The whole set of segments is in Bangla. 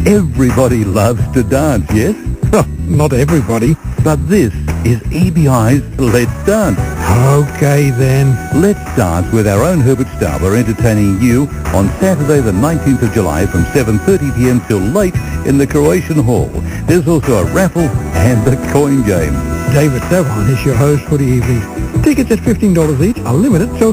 Everybody loves to dance, yes? Not everybody. But this is EBI's Let's Dance. Okay then. Let's Dance with our own Herbert Stauber entertaining you on Saturday the 19th of July from 7:30 p.m. till late in the Croatian Hall. There's also a raffle and a coin game. David Savine is your host for the evening. Tickets at $15 each are limited, so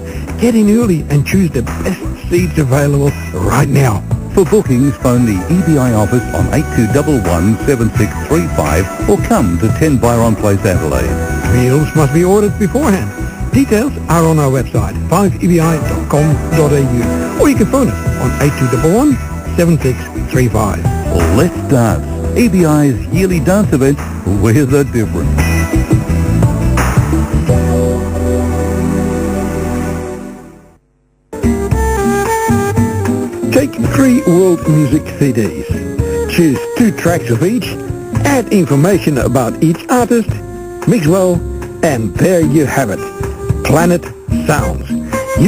get in early and choose the best seats available right now. For bookings, phone the EBI office on 8211-7635 or come to 10 Byron Place, Adelaide. Meals must be ordered beforehand. Details are on our website, 5ebi.com.au, or you can phone us on 8211-7635. Let's Dance, EBI's yearly dance event with a difference. Take 3 world music CDs. Choose 2 tracks of each, add information about each artist, mix well, and there you have it. Planet Sounds.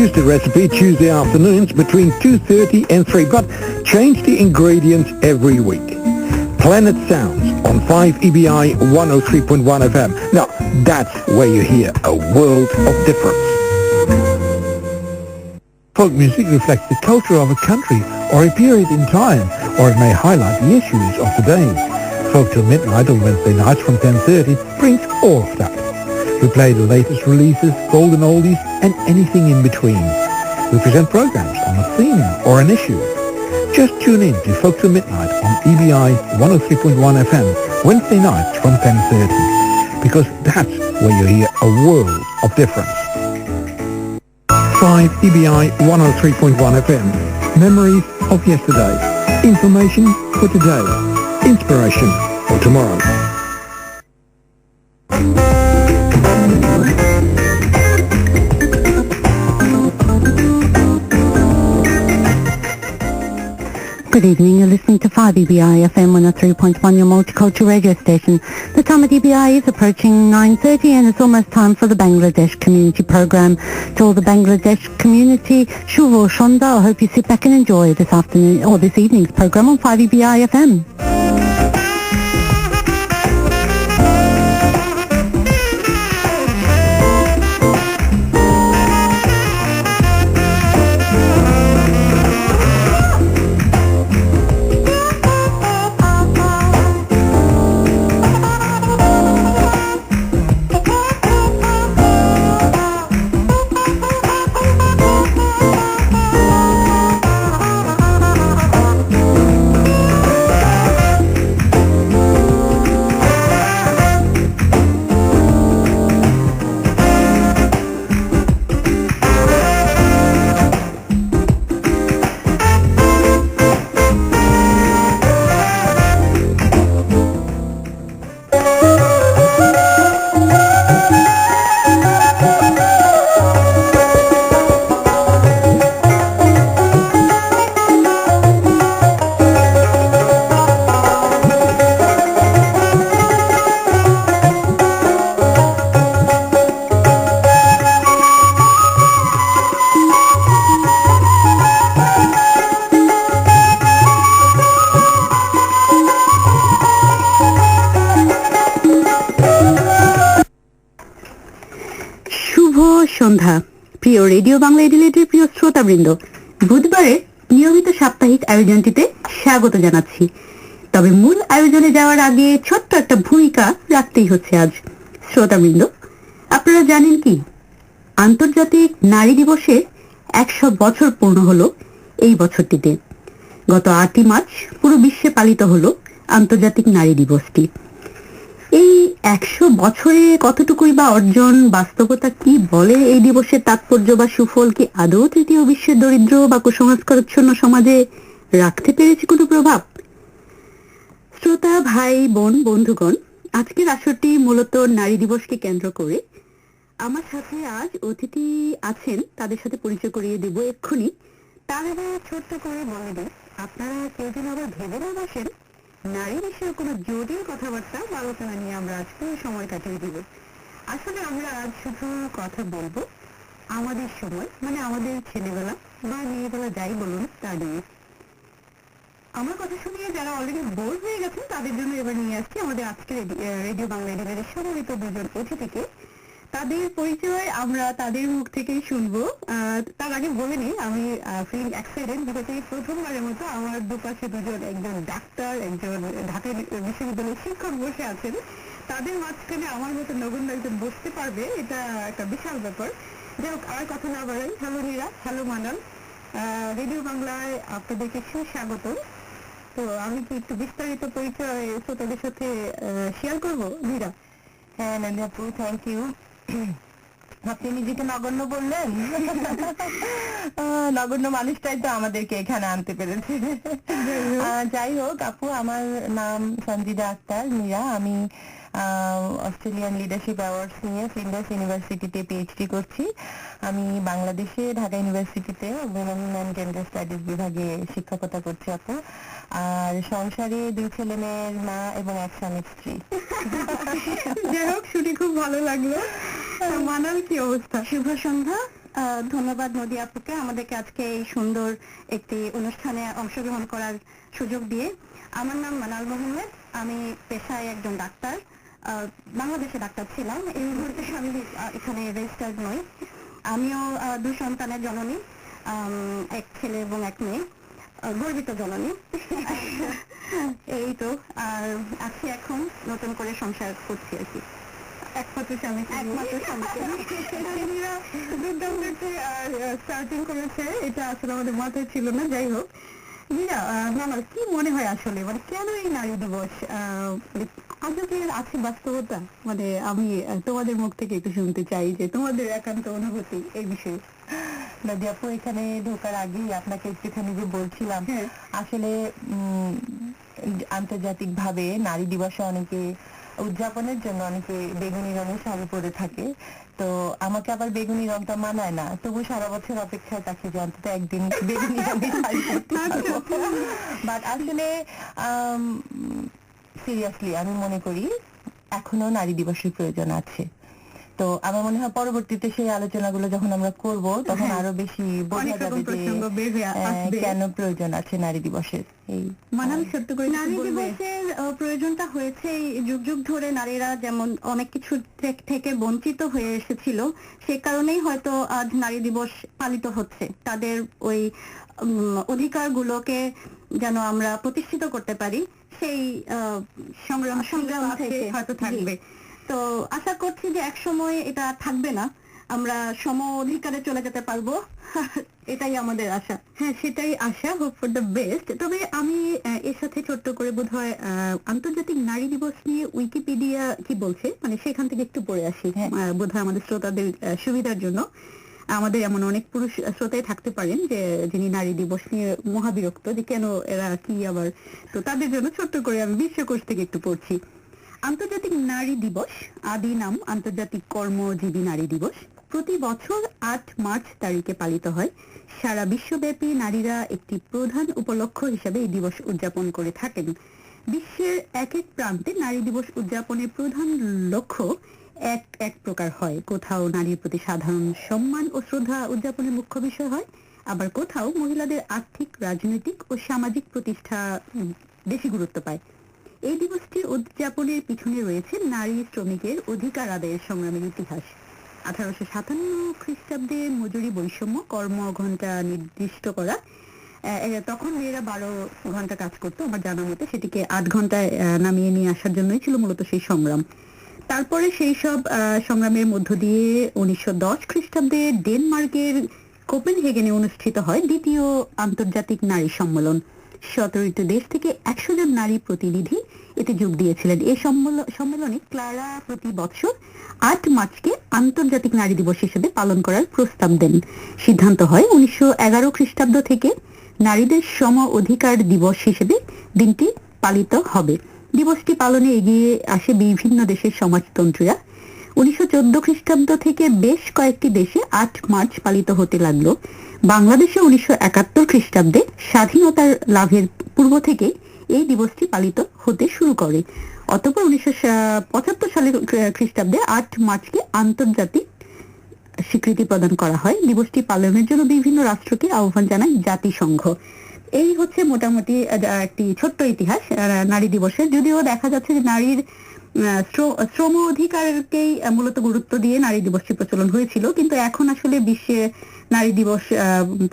Use the recipe Tuesday afternoons between 2:30 and 3, but change the ingredients every week. Planet Sounds on 5EBI 103.1 FM. Now, that's where you hear a world of difference. Folk music reflects the culture of a country or a period in time, or it may highlight the issues of the day. Folk Till Midnight on Wednesday nights from 10:30 brings all of that. We play the latest releases, golden oldies, and anything in between. We present programs on a theme or an issue. Just tune in to Folk Till Midnight on EBI 103.1 FM, Wednesday nights from 10:30, because that's where you hear a world of difference. 5 EBI 103.1 FM. Memories of yesterday. Information for today. Inspiration for tomorrow. Good evening, you're listening to 5EBI FM 103.1, your multicultural radio station. The time at EBI is approaching 9:30 and it's almost time for the Bangladesh Community Program. To all the Bangladesh community, Shuvo Shonda, I hope you sit back and enjoy this afternoon or this evening's program on 5EBI FM. সন্ধ্যা প্রিয় রেডিও বাংলা এডিলেটের প্রিয় শ্রোতাবৃন্দ, বুধবারে নিয়মিত সাপ্তাহিক আয়োজনটিতে স্বাগত জানাচ্ছি। তবে মূল আয়োজনে যাওয়ার আগে ছোট্ট একটা ভূমিকা রাখতেই হচ্ছে আজ। শ্রোতাবৃন্দ, আপনারা জানেন কি আন্তর্জাতিক নারী দিবসে 100 বছর পূর্ণ হলো এই বছরটিতে। গত 8ই মার্চ পুরো বিশ্বে পালিত হলো আন্তর্জাতিক নারী দিবসটি। এই 100 বছরে কতটুকুই বা অর্জন, বাস্তবতা কি বলে এই দিবসের তাৎপর্য বা সুফল কি আদৌ তৃতীয় বিশ্বের দরিদ্র বা কুসংস্কারচ্ছন্ন সমাজে রাখতে পেরেছে কোনো প্রভাব? শ্রোতা, ভাই, বোন, বন্ধুগণ, আজকের আসরটি মূলত নারী দিবসকে কেন্দ্র করে আমার সাথে আজ অতিথি আছেন, তাদের সাথে পরিচয় করিয়ে দেব এক্ষুনি। তার আগে ছোট্ট করে বলে দিই, আপনারা কেউ যেন আবার ভেবে না বসেন নারী বিষয়ে কোনো জটিল কথাবার্তা বা আলোচনা নিয়ে আমরা আজ পুরো সময় কাটিয়ে দিব। আসলে আমরা আজ শুধু কথা বলবো আমাদের সময়, মানে আমাদের ছেলেবেলা বা মেয়েবেলা যাই বলুন তা নিয়ে। আমার কথা শুনিয়ে যারা অলরেডি বোর হয়ে গেছেন তাদের জন্য এবার নিয়ে আসছি আমাদের আজকের রেডিও বাংলা এডিটরের সম্মানিত দুজন অতিথিকে। তাদের পরিচয় আমরা তাদের মুখ থেকেই শুনবো। তার আগে বলে নিই, আমি ফিলিং এক্সাইটেড বিকজ এই প্রথমবারের মতো আমার দুপাশে দুজন, একজন ডাক্তার, একজন ঢাকা বিশ্ববিদ্যালয়ের শিক্ষক বসে আছেন। তাদের মাঝখানে আমার মতো নগণ্য একজন বসতে পারবে, এটা একটা বিশাল ব্যাপার। যাই হোক, আর কথা না বাড়াই, hello Nira, hello Manal, radio বাংলায় আপনাদেরকে সুস্বাগত। তো আমি কি একটু বিস্তারিত পরিচয় শ্রোতাদের সাথে শেয়ার করবো নীরা? হ্যাঁ নন্দী আপু, থ্যাংক ইউ। আপনি নিজেকে নগণ্য বললেন। নগণ্য মানুষটাই তো আমাদেরকে এখানে আনতে পেরেছে। যাই হোক আপু, আমার নাম সঞ্জিদা আক্তার নীরা। আমি অস্ট্রেলিয়ান লিডারশিপ অ্যাওয়ার্ডস নিয়ে ফ্লিন্ডার্স ইউনিভার্সিটিতে পিএইচডি করছি। আমি বাংলাদেশে ঢাকা ইউনিভার্সিটিতে উইমেন অ্যান্ড জেন্ডার স্টাডিজ বিভাগে শিক্ষকতা করছি আপু। আর সংসারে 2 ছেলে মেয়ের মা এবং এক স্বামীর স্ত্রী। যাই হোক, শুনে খুব ভালো লাগলো। মানাল, কি অবস্থা? শুভ সন্ধ্যা। ধন্যবাদ নদী আপুকে আমাদেরকে আজকে এই সুন্দর একটি অনুষ্ঠানে অংশগ্রহণ করার সুযোগ দিয়ে। আমার নাম মানাল মোহাম্মদ, আমি পেশায় একজন ডাক্তার। বাংলাদেশে ডাক্তার ছিলাম, এই মুহূর্তে আমি এখানে রেজিস্টার্ড নই। আমিও 2 সন্তানের জননী, এক ছেলে এবং এক মেয়ে, গর্বিত জননী। এই তো, আর আছি এখন নতুন করে সংসার করছি আর কি। একমাত্র স্বামী, স্টার্টিং করেছে, এটা আসলে আমাদের মাথায় ছিল না। যাই হোক নীরা, আমার কি মনে হয় আসলে, মানে কেন এই নারী দিবস? আজও কি আছে বাস্তবতা? মানে আমি তোমাদের মুখ থেকে একটু শুনতে চাই যে তোমাদের একান্ত অনুভূতি এই বিষয়ে। নদী আপু, এখানে ঢোকার আগেই আপনাকে একটুখানি যে বলছিলাম, আসলে আন্তর্জাতিক ভাবে নারী দিবসে অনেকে উদযাপনের জন্য অনেকে বেগুনি রঙের শাড়ি পরে থাকে। তো আমাকে আবার বেগুনি রংটা মানায় না, তবু সারা বছর অপেক্ষায় থাকি যে অন্তত একদিন বেগুনি রঙের শাড়ি পরতে পারবো। বাট আসলে সিরিয়াসলি আমি মনে করি এখনো নারী দিবসের প্রয়োজন আছে। তো আমার মনে হয় পরবর্তীতে সেই আলোচনাগুলো যখন আমরা করব তখন আরো বেশি বোঝা যাবে যে কেন প্রয়োজন আছে নারী দিবসের। এই মানাল, সত্য করে নারী দিবসের প্রয়োজনটা হয়েছে যুগ যুগ ধরে। নারীরা যেমন অনেক কিছু থেকে বঞ্চিত হয়ে এসেছিল, সে কারণেই হয়তো আজ নারী দিবস পালিত হচ্ছে। তাদের ওই অধিকারগুলোকে যেন আমরা প্রতিষ্ঠিত করতে পারি, সেই সংগ্রাম থেকে হয়তো থাকবে। তো আশা করছি যে এক সময় এটা থাকবে না, আমরা সম অধিকারে চলে যেতে পারবো। এটাই আমাদের আশা। হ্যাঁ, সেটাই আশা, হোপ ফর দ্য বেস্ট। তবে আমি এর সাথে ছোট্ট করে বোধহয় আন্তর্জাতিক নারী দিবস নিয়ে উইকিপিডিয়া কি বলছে, মানে সেখান থেকে একটু পড়ে আসি, বোধহয় আমাদের শ্রোতাদের সুবিধার জন্য। আমাদের এমন অনেক পুরুষ শ্রোতাই থাকতে পারেন যে যিনি নারী দিবস নিয়ে মহাবিরক্ত যে কেন এরা কি আবার। তো তাদের জন্য ছোট্ট করে আমি বিশ্বকোষ থেকে একটু পড়ছি। আন্তর্জাতিক নারী দিবস, আদি নাম আন্তর্জাতিক কর্মজীবী নারী দিবস, প্রতি বছর 8 মার্চ তারিখে পালিত হয়। সারা বিশ্বব্যাপী নারীরা একটি প্রধান উপলক্ষ হিসেবে এই দিবস উদযাপন করে থাকেন। বিশ্বের এক এক প্রান্তে নারী দিবস উদযাপনের প্রধান লক্ষ্য এক প্রকার হয়। কোথাও নারীর প্রতি সাধারণ সম্মান ও শ্রদ্ধা উদযাপনের মুখ্য বিষয় হয়, আবার কোথাও মহিলাদের আর্থিক, রাজনৈতিক ও সামাজিক প্রতিষ্ঠা বেশি গুরুত্ব পায়। এই দিবসটির উদযাপনের পিছনে রয়েছে নারী শ্রমিকের অধিকার আদায়ের সংগ্রামের ইতিহাস। 1857 খ্রিস্টাব্দে মজুরি বৈষম্য, কর্মঘণ্টা নির্দিষ্ট করা, তখন মেয়েরা 12 ঘন্টা কাজ করতো আমার জানা মতে, সেটিকে 8 ঘন্টায় নামিয়ে নিয়ে আসার জন্যই ছিল মূলত সেই সংগ্রাম। তারপরে সেই সব সংগ্রামের মধ্য দিয়ে 1910 খ্রিস্টাব্দে ডেনমার্কের কোপেনহেগেনে অনুষ্ঠিত হয় দ্বিতীয় আন্তর্জাতিক নারী সম্মেলন। 17টি দেশ থেকে 100 জন নারী প্রতিনিধি এতে যোগ দিয়েছিলেন। এই সম্মেলনে ক্লারা প্রতি বছর 8 মার্চকে আন্তর্জাতিক নারী দিবস হিসেবে পালন করার প্রস্তাব দেন। সিদ্ধান্ত হয় 1911 খ্রিস্টাব্দ থেকে নারীদের সম অধিকার দিবস হিসেবে দিনটি পালিত হবে। দিবসটি পালনে এগিয়ে আসে বিভিন্ন দেশের সমাজতন্ত্রীরা। 1914 খ্রিস্টাব্দ থেকে বেশ কয়েকটি দেশে 8 মার্চ পালিত হতে লাগলো। বাংলাদেশে 1971 খ্রিস্টাব্দে স্বাধীনতার লাভের পূর্ব থেকে এই দিবসটি পালিত হতে শুরু করে। অতঃপর 1975 সালের খ্রিস্টাব্দে 8 মার্চকে আন্তর্জাতিক স্বীকৃতি প্রদান করা হয়। দিবসটি পালনের জন্য বিভিন্ন রাষ্ট্রকে আহ্বান জানায় জাতিসংঘ। এই হচ্ছে মোটামুটি একটি ছোট্ট ইতিহাস নারী দিবসের। যদিও দেখা যাচ্ছে যে নারীর শ্রম অধিকারকেই মূলত গুরুত্ব দিয়ে নারী দিবসটি প্রচলন হয়েছিল, কিন্তু এখন আসলে বিশ্বে নারী দিবস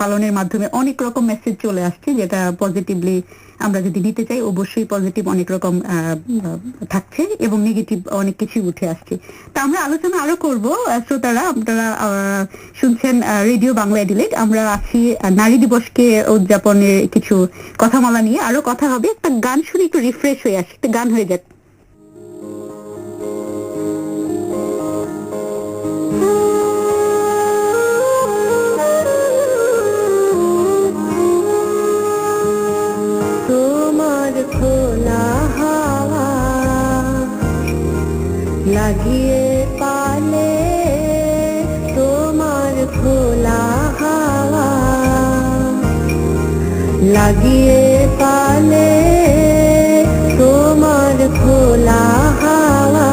পালনের মাধ্যমে অনেক রকম মেসেজ চলে আসছে, যেটা পজিটিভলি আমরা যদি নিতে চাই অবশ্যই পজিটিভ অনেক রকম থাকছে এবং নেগেটিভ অনেক কিছু উঠে আসছে। তা আমরা আলোচনা আরো করব। শ্রোতারা, আপনারা শুনছেন রেডিও বাংলা অ্যাডিলেড। আমরা আছি নারী দিবসকে উদযাপনের কিছু কথামালা নিয়ে। আরো কথা হবে, একটা গান শুনে একটু রিফ্রেশ হয়ে আসি। একটা গান হয়ে যাক। খোলা হাওয়া লাগিয়ে পালে, তোমার খোলা হাওয়া লাগিয়ে পালে, তোমার খোলা হাওয়া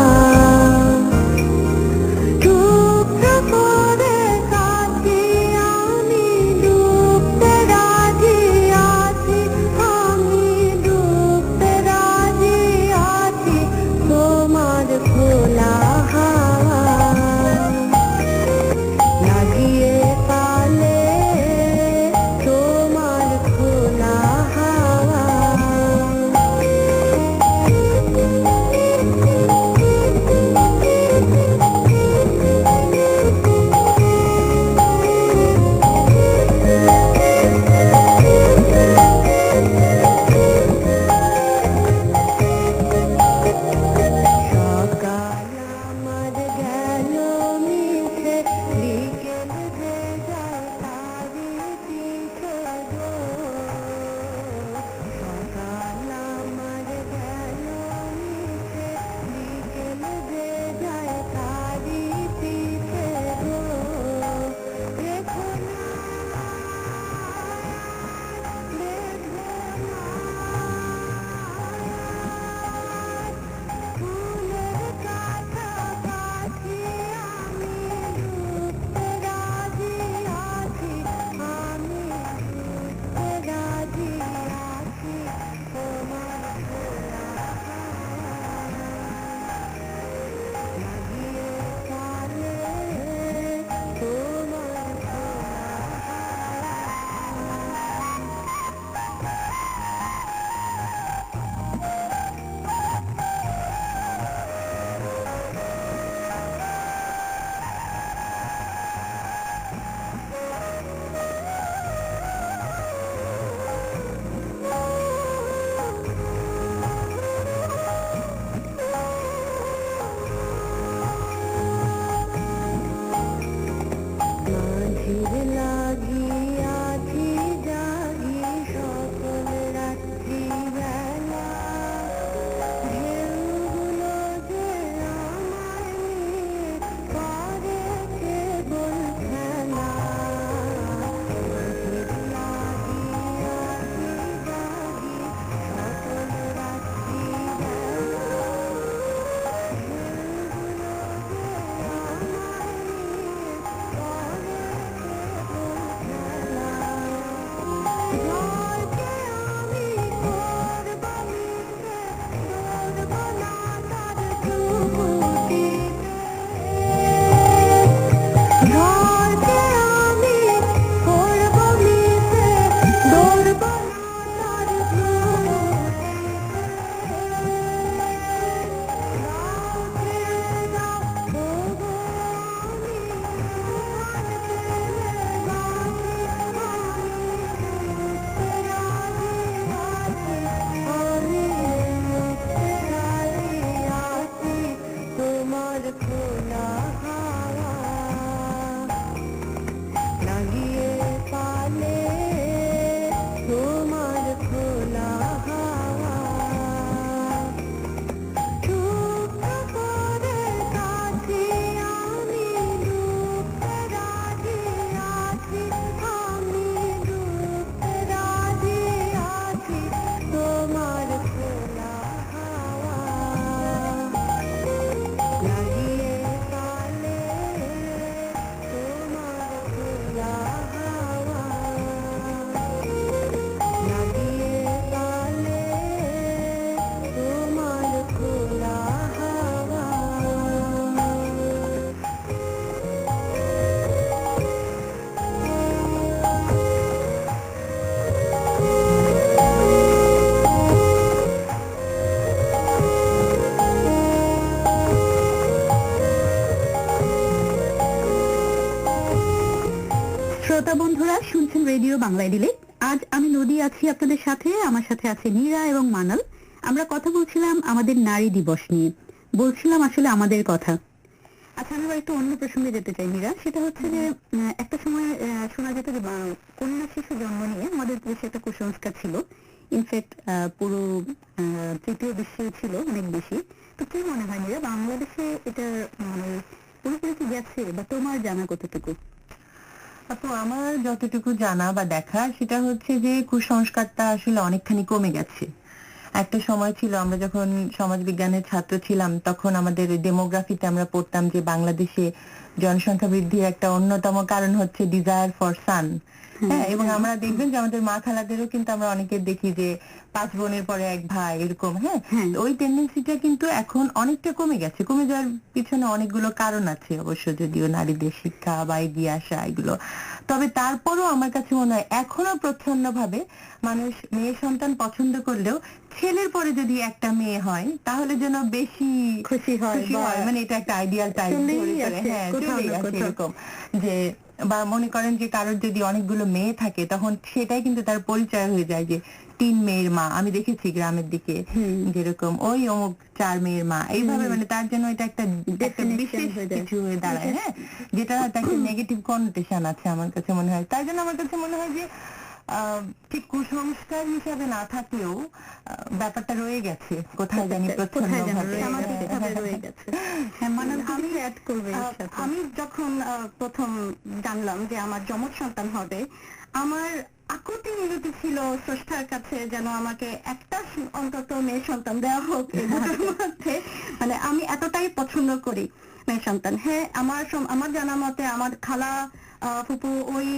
শ্রোতা বন্ধুরা, শুনছেন রেডিও বাংলা ডিলেট। আজ আমি নদী আছি আপনাদের সাথে, আমার সাথে আছে নীরা এবং মানাল। আমরা কথা বলছিলাম আমাদের নারী দিবস নিয়ে, বলছিলাম আসলে আমাদের কথা। আচ্ছা, আমি একটু অন্য প্রসঙ্গে যেতে চাই নীরা, সেটা হচ্ছে যে একটা সময় শোনা যেত যে কন্যা শিশু জন্ম নিয়ে আমাদের দেশে একটা কুসংস্কার ছিল। ইনফ্যাক্ট পুরো তৃতীয় বিশ্বে ছিল অনেক বেশি। তো কি মনে হয় নীরা, বাংলাদেশে এটা মানে পুরোপুরি কি গেছে, বা তোমার জানা কতটুকু? আপু, আমার যতটুকু জানা বা দেখা সেটা হচ্ছে যে কুসংস্কারটা আসলে অনেকখানি কমে গেছে। একটা সময় ছিল, আমরা যখন সমাজ বিজ্ঞানের ছাত্র ছিলাম তখন আমাদের ডেমোগ্রাফিতে আমরা পড়তাম যে বাংলাদেশে জনসংখ্যা বৃদ্ধির একটা অন্যতম কারণ হচ্ছে ডিজায়ার ফর সান। হ্যাঁ, এবং আমরা দেখবেন যে আমাদের মা খালাদেরও কিন্তু আমরা অনেকে দেখি যে 5 বোনের পরে 1 ভাই এরকম। হ্যাঁ, তো ওই টেন্ডেন্সিটা কিন্তু এখন অনেকটা কমে গেছে। কমে যাওয়ার পিছনে অনেকগুলো কারণ আছে অবশ্য, যদিও নারীদের শিক্ষা বা এগিয়ে আসা এগুলো। তবে তারপরও আমার কাছে মনে হয় এখনো প্রচ্ছন্ন ভাবে মানুষ মেয়ে সন্তান পছন্দ করলেও ছেলের পরে যদি একটা মেয়ে হয় তাহলে যেন বেশি খুশি হয়, মানে এটা একটা আইডিয়াল টাইপ। হ্যাঁ, চলেই আসে এরকম যে, বা মনে করেন যে কারোর যদি অনেকগুলো মেয়ে থাকে তখন সেটাই কিন্তু তার পরিচয় হয়ে যায় যে 3 মেয়ের মা। আমি দেখেছি গ্রামের দিকে যেরকম ওই অমুক 4 মেয়ের মা, এইভাবে মানে তার জন্য এটা একটা বিশেষ কিছু হয়ে দাঁড়ায়। হ্যাঁ, যেটা একটা নেগেটিভ কনোটেশন আছে আমার কাছে মনে হয়। তার জন্য আমার কাছে মনে হয় যে ঠিক কুসংস্কার হিসাবে না থাকলেও ব্যাপারটা রয়ে গেছে কোথায় জানি প্রচ্ছন্নভাবে। আমি যখন প্রথম জানলাম যে আমার যমজ সন্তান হবে, আমার আকুতি মিনতি ছিল স্রষ্টার কাছে যেন আমাকে একটা অন্তত মেয়ে সন্তান দেওয়া হোক এই মধ্যে। মানে আমি এতটাই পছন্দ করি মেয়ে সন্তান। হ্যাঁ, আমার জানা মতে আমার খালা ফুপু ওই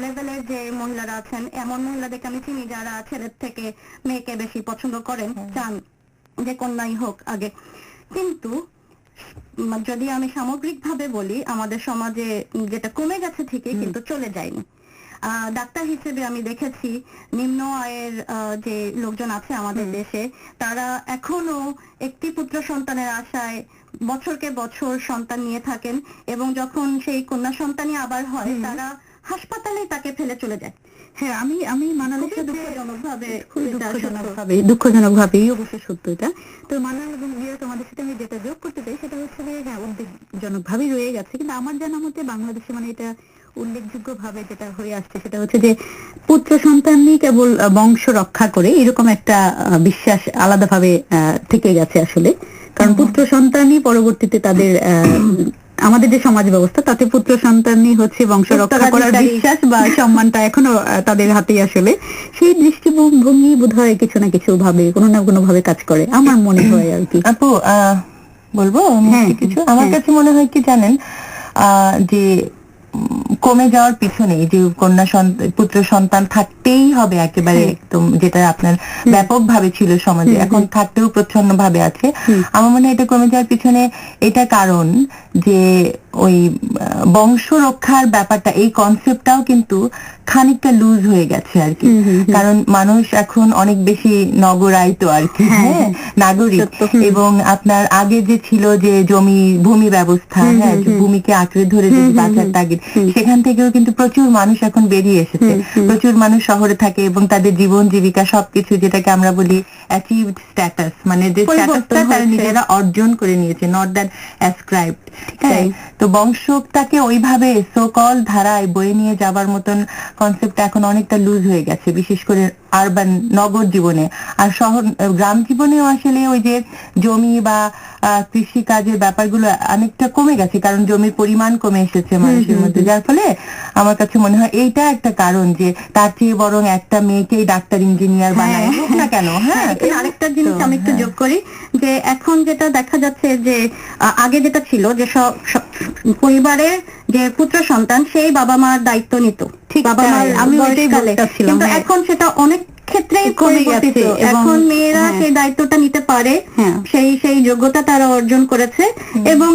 লেভেলের যে মহিলারা আছেন, এমন মহিলাদেরকে আমি চিনি যারা ছেলের থেকে মেয়েকে বেশি পছন্দ করেন, চান যে কন্যাই হোক আগে। কিন্তু যদি আমি সামগ্রিকভাবে বলি, আমাদের সমাজে যেটা কমে গেছে ঠিকই, কিন্তু চলে যায়নি। ডাক্তার হিসেবে আমি দেখেছি নিম্ন আয়ের যে লোকজন আছে আমাদের দেশে, তারা এখনো একটি পুত্র সন্তানের আশায় বছরকে বছর সন্তান নিয়ে থাকেন, এবং যখন সেই কন্যা সন্তানই আবার হয় তারা হাসপাতালে তাকে ফেলে চলে যায়। হ্যাঁ, আমি মানালের সাথে দুঃখজনক ভাবেই অবশ্য সত্য এটা। তো মানাল এবং বিয়ে, তোমাদের সাথে আমি যেটা যোগ করতে চাই সেটা হচ্ছে যে হ্যাঁ, উদ্বেগজনক ভাবেই রয়ে গেছে। কিন্তু আমার জানা মতে বাংলাদেশে মানে এটা উল্লেখযোগ্য ভাবে যেটা হয়ে আসছে সেটা হচ্ছে যে পুত্র সন্তানই কেবল বংশ রক্ষা করে, এরকম একটা বিশ্বাস আলাদাভাবে থেকে গেছে আসলে। কারণ পুত্র সন্তানই পরবর্তীতে তাদের আমাদের যে সমাজ ব্যবস্থা তাতে পুত্র সন্তানই হচ্ছে বংশ রক্ষা করার বিশ্বাস বা সম্মানটা এখনো তাদের হাতেই। আসলে সেই দৃষ্টিভঙ্গি বোধহয় কিছু না কিছু ভাবে, কোনো না কোনো ভাবে কাজ করে, আমার মনে হয় আর কি। আপু, বলবো কিছু? আমার কাছে মনে হয় কি জানেন, যে কমে যাওয়ার পিছনে যে কন্যা পুত্র সন্তান থাকতেই হবে একেবারে একদম, যেটা আপনার ব্যাপকভাবে ছিল সমাজে, এখন থাকতেও প্রচ্ছন্ন ভাবে আছে। আমার মনে হয় এটা কমে যাওয়ার পিছনে এটা কারণ যে ওই বংশ রক্ষার ব্যাপারটা, এই কনসেপ্টটাও কিন্তু খানিকটা লুজ হয়ে গেছে আর কি। কারণ মানুষ এখন অনেক বেশি নগরায়িত আর কি, হ্যাঁ, নাগরিক। এবং আপনার আগে যে ছিল যে ভূমি ব্যবস্থা, হ্যাঁ, ভূমিকে আঁকড়ে ধরে যে বাঁচার তাগিদ, সেখান থেকেও কিন্তু প্রচুর মানুষ এখন বেরিয়ে এসেছে। প্রচুর মানুষ শহরে থাকে এবং তাদের জীবন জীবিকা সবকিছু, যেটাকে আমরা বলি অ্যাচিভড স্ট্যাটাস, মানে যে স্ট্যাটাসটা তারা নিজেরা অর্জন করে নিয়েছে, নট দ্যাট অ্যাসক্রাইবড। হ্যাঁ, তো বংশটাকে ওইভাবে সোকল ধারায় বয়ে নিয়ে যাবার মতন কনসেপ্টটা এখন অনেকটা লুজ হয়ে গেছে, বিশেষ করে আরবান নগর জীবনে। আর গ্রাম জীবনেও আসলে ওই যে জমি বা কৃষি কাজের ব্যাপারগুলো অনেকটা কমে গেছে, কারণ জমির পরিমাণ কমে এসেছে মানুষের মধ্যে। যার ফলে আমার কাছে মনে হয় এইটা একটা কারণ যে তার চেয়ে বরং একটা মেয়েকেই ডাক্তার ইঞ্জিনিয়ার বানায় হোক না কেন। হ্যাঁ, আরেকটা জিনিস আমি একটু যোগ করি যে এখন যেটা দেখা যাচ্ছে যে আগে যেটা ছিল যে সব পরিবারের যে পুত্র সন্তান সেই বাবা মার দায়িত্ব নিত, ঠিক বাবা মার, আমি ওইটাই বলতেছিলাম। কিন্তু এখন সেটা অনেক ক্ষেত্রেই কমে গেছে। এখন মেয়েরা সেই দায়িত্বটা নিতে পারে, সেই যোগ্যতা তারা অর্জন করেছে, এবং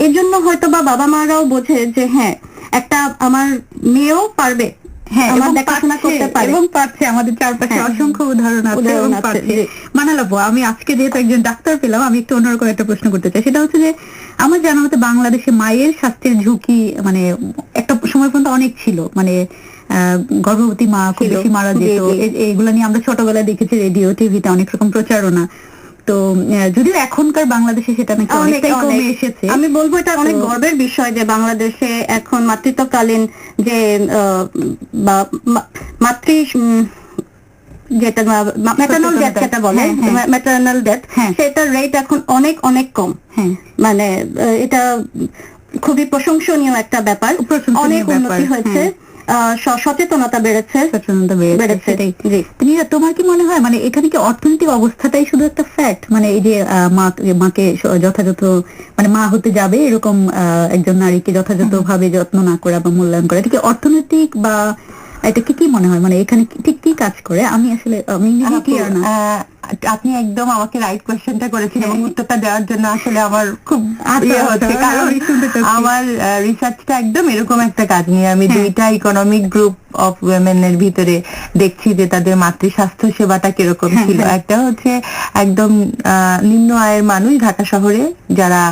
এই জন্য হয়তো বা বাবা মারাও বোঝে যে হ্যাঁ, একটা আমার মেয়েও পারবে হ্যাঁ, আমার এবং দেখাশোনা পারছে, করতে পারে। এবং পারছে। আমাদের চারপাশে হ্যাঁ। অসংখ্য উদাহরণ আছে এবং উদাহরণ আছে, পারছে। জি। মানালাপু, আমি আজকে যেহেতু একজন ডাক্তার পেলাম, আমি একটু অন্যরকম একটা প্রশ্ন করতে চাই। সেটা হচ্ছে যে আমার জানা মতে বাংলাদেশে মায়ের স্বাস্থ্যের ঝুঁকি মানে একটা সময় পর্যন্ত অনেক ছিল, মানে গর্ভবতী মা খুব ছিল। বেশি মারা জি, যেত। জি। এইগুলো নিয়ে আমরা ছোটবেলায় দেখেছি রেডিও টিভিতে অনেক রকম প্রচারণা। তো যদিও এখনকার বাংলাদেশে সেটা নাকি অনেকটাই কমে এসেছে। আমি বলবো এটা অনেক তো- গর্বের বিষয় যে বাংলাদেশে এখন মাতৃত্বকালীন যে বা মাতৃ যেটা ম্যাটারনাল ডেথ যেটা বলে, হ্যাঁ, হ্যাঁ। ম্যাটারনাল ডেথ, হ্যাঁ। সেটার রেট এখন অনেক অনেক কম। হ্যাঁ, মানে এটা খুবই প্রশংসনীয় একটা ব্যাপার। প্রশংসনীয় অনেক ব্যাপার, উন্নতি হয়েছে, সচেতনতা বেড়েছে। সচেতনতা বেড়েছে, সেটাই। জি। নীরা, তোমার কি মনে হয় মানে এখানে কি অর্থনৈতিক অবস্থাটাই শুধু একটা ফ্যাক্ট? মানে এই যে মাকে যথাযথ মানে মা হতে যাবে এরকম একজন নারীকে যথাযথ ভাবে যত্ন না করা বা মূল্যায়ন করা, এটা কি অর্থনৈতিক, বা এটা কি মনে হয় মানে এখানে ঠিক কি কাজ করে? আমি আসলে আমি নিজে ক্লিয়ার না। আপনি একদম আমাকে রাইট কোয়েশ্চেনটা করেছেন এবং হ্যাঁ। উত্তরটা দেওয়ার জন্য আসলে আমার খুব আচ্ছা, ইয়ে আচ্ছা, হচ্ছে, কারণ আমি শুনতে চাচ্ছি। আমার রিসার্চটা একদম এরকম একটা কাজ নিয়ে। আমি হ্যাঁ। দুইটা ইকোনমিক গ্রুপ অফ উইমেন এর ভিতরে দেখছি যে তাদের মাতৃস্বাস্থ্য সেবাটা কিরকম হ্যাঁ, ছিল। হ্যাঁ। একটা হচ্ছে একদম নিম্ন আয়ের মানুষ, ঢাকা শহরে যারা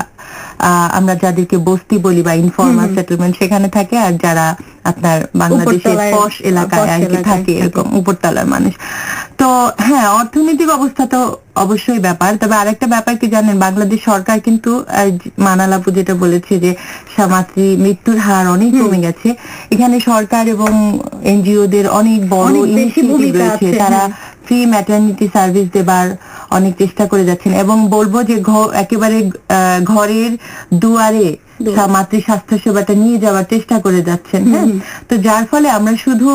আমরা যাদেরকে বস্তি বলি বা ইনফর্মাল সেটেলমেন্ট, সেখানে থাকে, আর যারা আপনার বাংলাদেশের উপরতলায়, পশ এলাকায় আর কি এলাকায় থাকে, এরকম উপরতলার মানুষ। তো হ্যাঁ, অর্থনৈতিক অবস্থা তো অবশ্যই ব্যাপার। তবে আরেকটা ব্যাপার কি জানেন, বাংলাদেশ সরকার কিন্তু মানালাপু যেটা বলেছে যে মাতৃ মৃত্যুর হার অনেক কমে গেছে, এখানে সরকার এবং এনজিও দের অনেক বড় অনেক বেশি ইনিশিয়েটিভ ভূমিকা রয়েছে। আছে, তারা হ্যাঁ। ফ্রি ম্যাটারনিটি সার্ভিস দেবার অনেক চেষ্টা করে যাচ্ছেন, এবং বলবো যে একেবারে ঘরের দুয়ারে মাতৃ স্বাস্থ্য সেবাটা নিয়ে যাওয়ার চেষ্টা করে যাচ্ছেন। হ্যাঁ, তো যার ফলে আমরা শুধু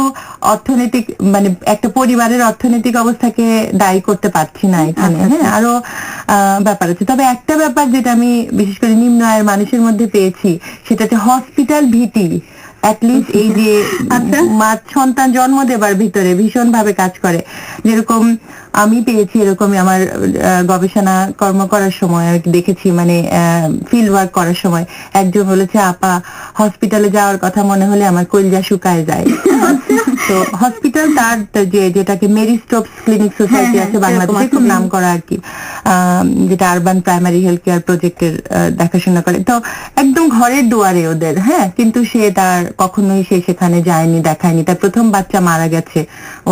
অর্থনৈতিক মানে একটা পরিবারের অর্থনৈতিক অবস্থাকে দায়ী করতে পারছি না এখানে। হ্যাঁ, আরো ব্যাপার আছে। তবে একটা ব্যাপার যেটা আমি বিশেষ করে নিম্ন আয়ের মানুষের মধ্যে পেয়েছি, সেটা হচ্ছে হসপিটাল ভীতি। অ্যাটলিস্ট এই যে মা সন্তান জন্ম দেবার ভিতরে ভীষণ ভাবে কাজ করে। যেরকম আমি পেয়েছি, এরকমই আমার গবেষণা কর্ম করার সময় আমি দেখেছি, মানে ফিল্ড ওয়ার্ক করার সময় একজন বলেছে, আপা হসপিটালে যাওয়ার কথা মনে হলে আমার কলিজা শুকায় যায়। তো হসপিটাল তার যেটাকে মেরি স্টোপস ক্লিনিক সোসাইটি আছে বাংলাদেশে, খুব নাম করা আর কি, যেটা আরবান প্রাইমারি হেলথ কেয়ার প্রজেক্টের দেখাশোনা করে। তো একদম ঘরের দুয়ারে ওদের। হ্যাঁ, কিন্তু সে তার কখনোই সেখানে যায়নি, দেখায়নি। তার প্রথম বাচ্চা মারা গেছে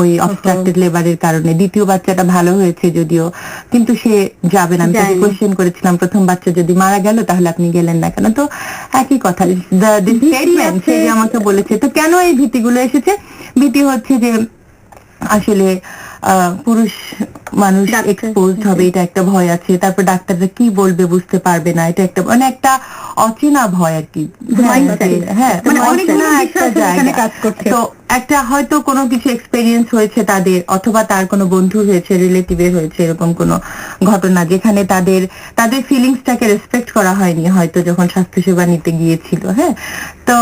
ওই অবস্ট্রাক্টেড লেবারের কারণে, দ্বিতীয় বাচ্চাটা ভালো হয়েছে যদিও, কিন্তু সে যাবে না। আমি তাকে কোয়েশ্চেন করেছিলাম, প্রথম বাচ্চা যদি মারা গেল তাহলে আপনি গেলেন না কেন? তো একই কথা, স্টেটমেন্ট সে যে আমাকে বলেছে। তো কেন এই ভীতিগুলো এসেছে? ভীতি হচ্ছে যে আসলে পুরুষ মানুষ এক্সপোজড হবে, এটা একটা ভয় আছে। তারপর ডাক্তাররা কি বলবে বুঝতে পারবে না, এটা একটা মানে একটা অচেনা ভয় আর কি। হ্যাঁ, মানে অনেক অচেনা একটা জায়গা কাজ করছে। তো একটা হয়তো কোনো কিছু এক্সপেরিয়েন্স হয়েছে তাদের, অথবা তার কোনো বন্ধু হয়েছে, রিলেটিভের হয়েছে, এরকম কোনো ঘটনা যেখানে তাদের ফিলিংসটাকে রেসপেক্ট করা হয়নি হয়তো যখন স্বাস্থ্যসেবা নিতে গিয়েছিল। হ্যাঁ, তো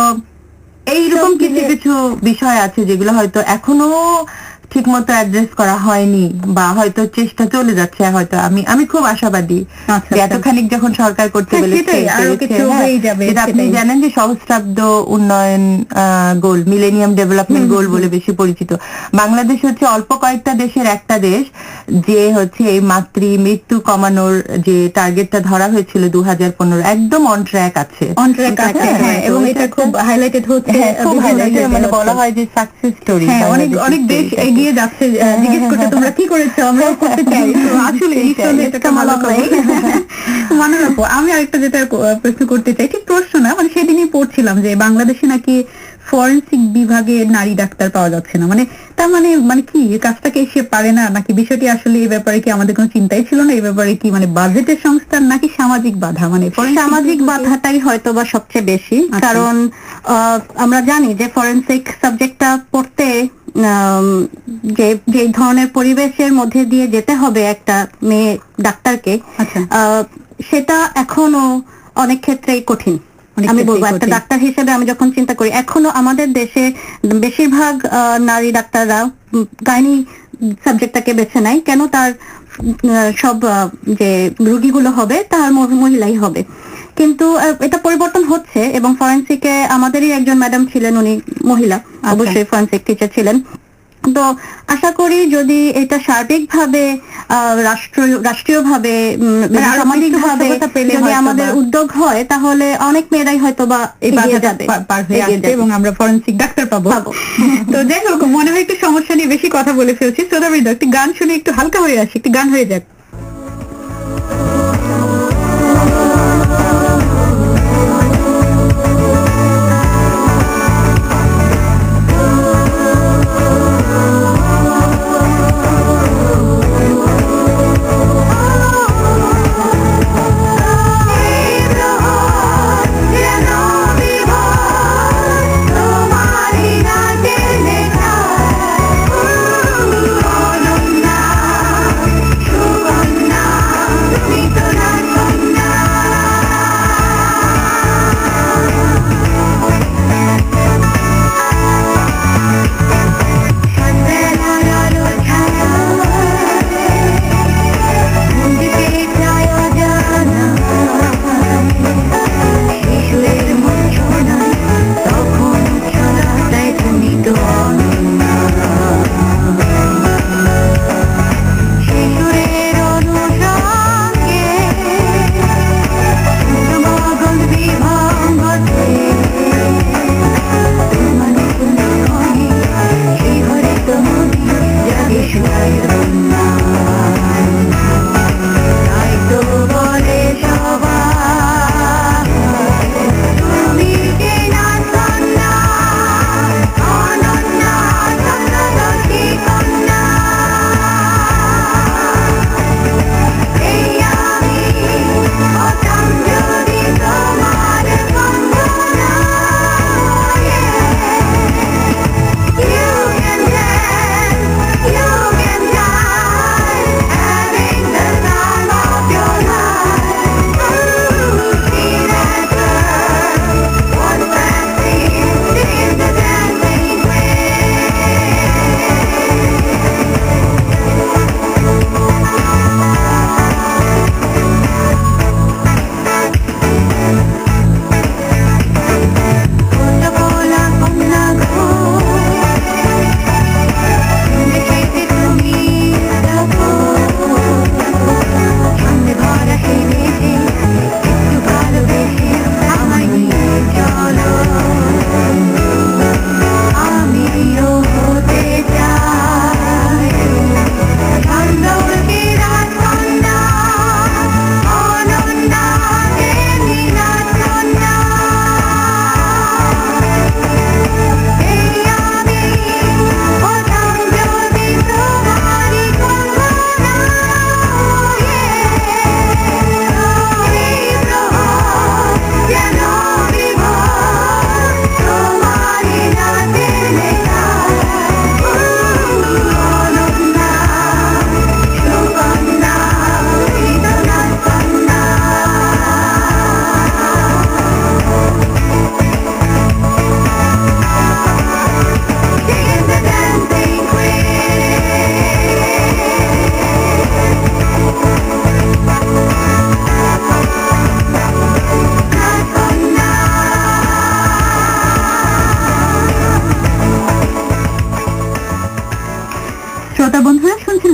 এইরকম কিছু কিছু বিষয় আছে যেগুলো হয়তো এখনো ঠিক মতো অ্যাড্রেস করা হয়নি, বা হয়তো চেষ্টা চলে যাচ্ছে। হয়তো আমি খুব আশাবাদী যে এতখানি যখন সরকার করতে পেরেছে, আপনি জানেন যে সহস্রাব্দ উন্নয়ন গোল, মিলেনিয়াম ডেভেলপমেন্ট গোল বলে বেশি পরিচিত। বাংলাদেশ হচ্ছে অল্প কয়েকটা দেশের একটা দেশ যে হচ্ছে এই মাতৃ মৃত্যু কমানোর যে টার্গেটটা ধরা হয়েছিল 2015, একদম অন ট্র্যাক আছে। এবং এটা খুব হাইলাইটেড হচ্ছে, মানে বলা হয় যে সাকসেস স্টোরি। অনেক দেশ এগিয়ে যাচ্ছে। জিজ্ঞেস করতে তোমরা কি করেছো, আমরাও করতে চাই। তো আসলে মানালাপু, আমি আরেকটা যেটা প্রশ্ন করতে চাই, ঠিক প্রশ্ন না, মানে সেদিনই পড়ছিলাম যে বাংলাদেশে নাকি ফরেনসিক বিভাগে নারী ডাক্তার পাওয়া যাচ্ছে না। মানে তার মানে কি কাজটাকে সে পারে না, নাকি বিষয়টি আসলে এই ব্যাপারে কি আমাদের কোনো চিন্তাই ছিল না? এই ব্যাপারে কি মানে বাজেটের সংস্থান নাকি সামাজিক বাধা? মানে সামাজিক বাধাটাই হয়তো বা সবচেয়ে বেশি। কারণ আমরা জানি যে ফরেনসিক সাবজেক্টটা পড়তে যে ধরনের পরিবেশের মধ্যে দিয়ে যেতে হবে একটা মেয়ে ডাক্তারকে, সেটা এখনো অনেক ক্ষেত্রেই কঠিন। আমি বলবো একটা ডাক্তার হিসেবে আমি যখন চিন্তা করি, এখনো আমাদের দেশে বেশিরভাগ নারী ডাক্তাররা গাইনি সাবজেক্টটাকে বেছে নেয়। কেন? তার সব যে রোগীগুলো হবে তার মহিলাই হবে। কিন্তু এটা পরিবর্তন হচ্ছে, এবং ফরেনসিকে আমাদেরই একজন ম্যাডাম ছিলেন, উনি মহিলা, অবশ্যই ফরেনসিক টিচার ছিলেন। তো আশা করি যদি এটা সার্বিকভাবে রাষ্ট্রীয়ভাবে সামাজিকভাবে যদি আমাদের উদ্যোগ হয় তাহলে অনেক মেয়েরাই হয়তো বা এগিয়ে যাবে, পার হয়ে আসবে এবং আমরা ফরেনসিক ডাক্তার পাবো। তো যাই হোক, মনে হয় একটু সমস্যা নিয়ে বেশি কথা বলে ফেলছি। শ্রোতাবৃন্দ, একটি গান শুনে একটু হালকা হয়ে আসি, একটি গান হয়ে যাক।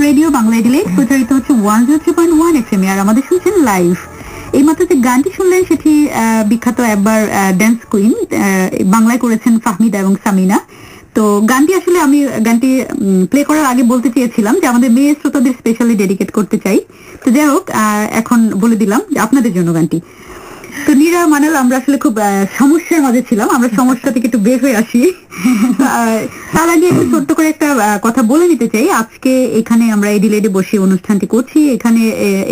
রেডিও বাংলা ডিলেট প্রচারিত হচ্ছে 103.1 FM আর আমাদের শুনছেন লাইভ। এই মাত্র যে গানটি শুনলেন সেটি বিখ্যাত একবার ড্যান্স কুইন বাংলায় করেছেন ফাহমিদা এবং সামিনা। তো গানটি আসলে আমি গানটি প্লে করার আগে বলতে চেয়েছিলাম যে আমাদের মেয়ে শ্রোতাদের স্পেশালি ডেডিকেট করতে চাই। তো যাই হোক, এখন বলে দিলাম যে আপনাদের জন্য গানটি। তো নীরা মানাল, আমরা আসলে খুব সমস্যার মাঝে ছিলাম, আমরা সমস্যা থেকে একটু বের হয়ে আসি। তার আগে একটু ছোট্ট করে একটা কথা বলে নিতে চাই। আজকে এখানে আমরা এডিলেডে বসে অনুষ্ঠানটি করছি। এখানে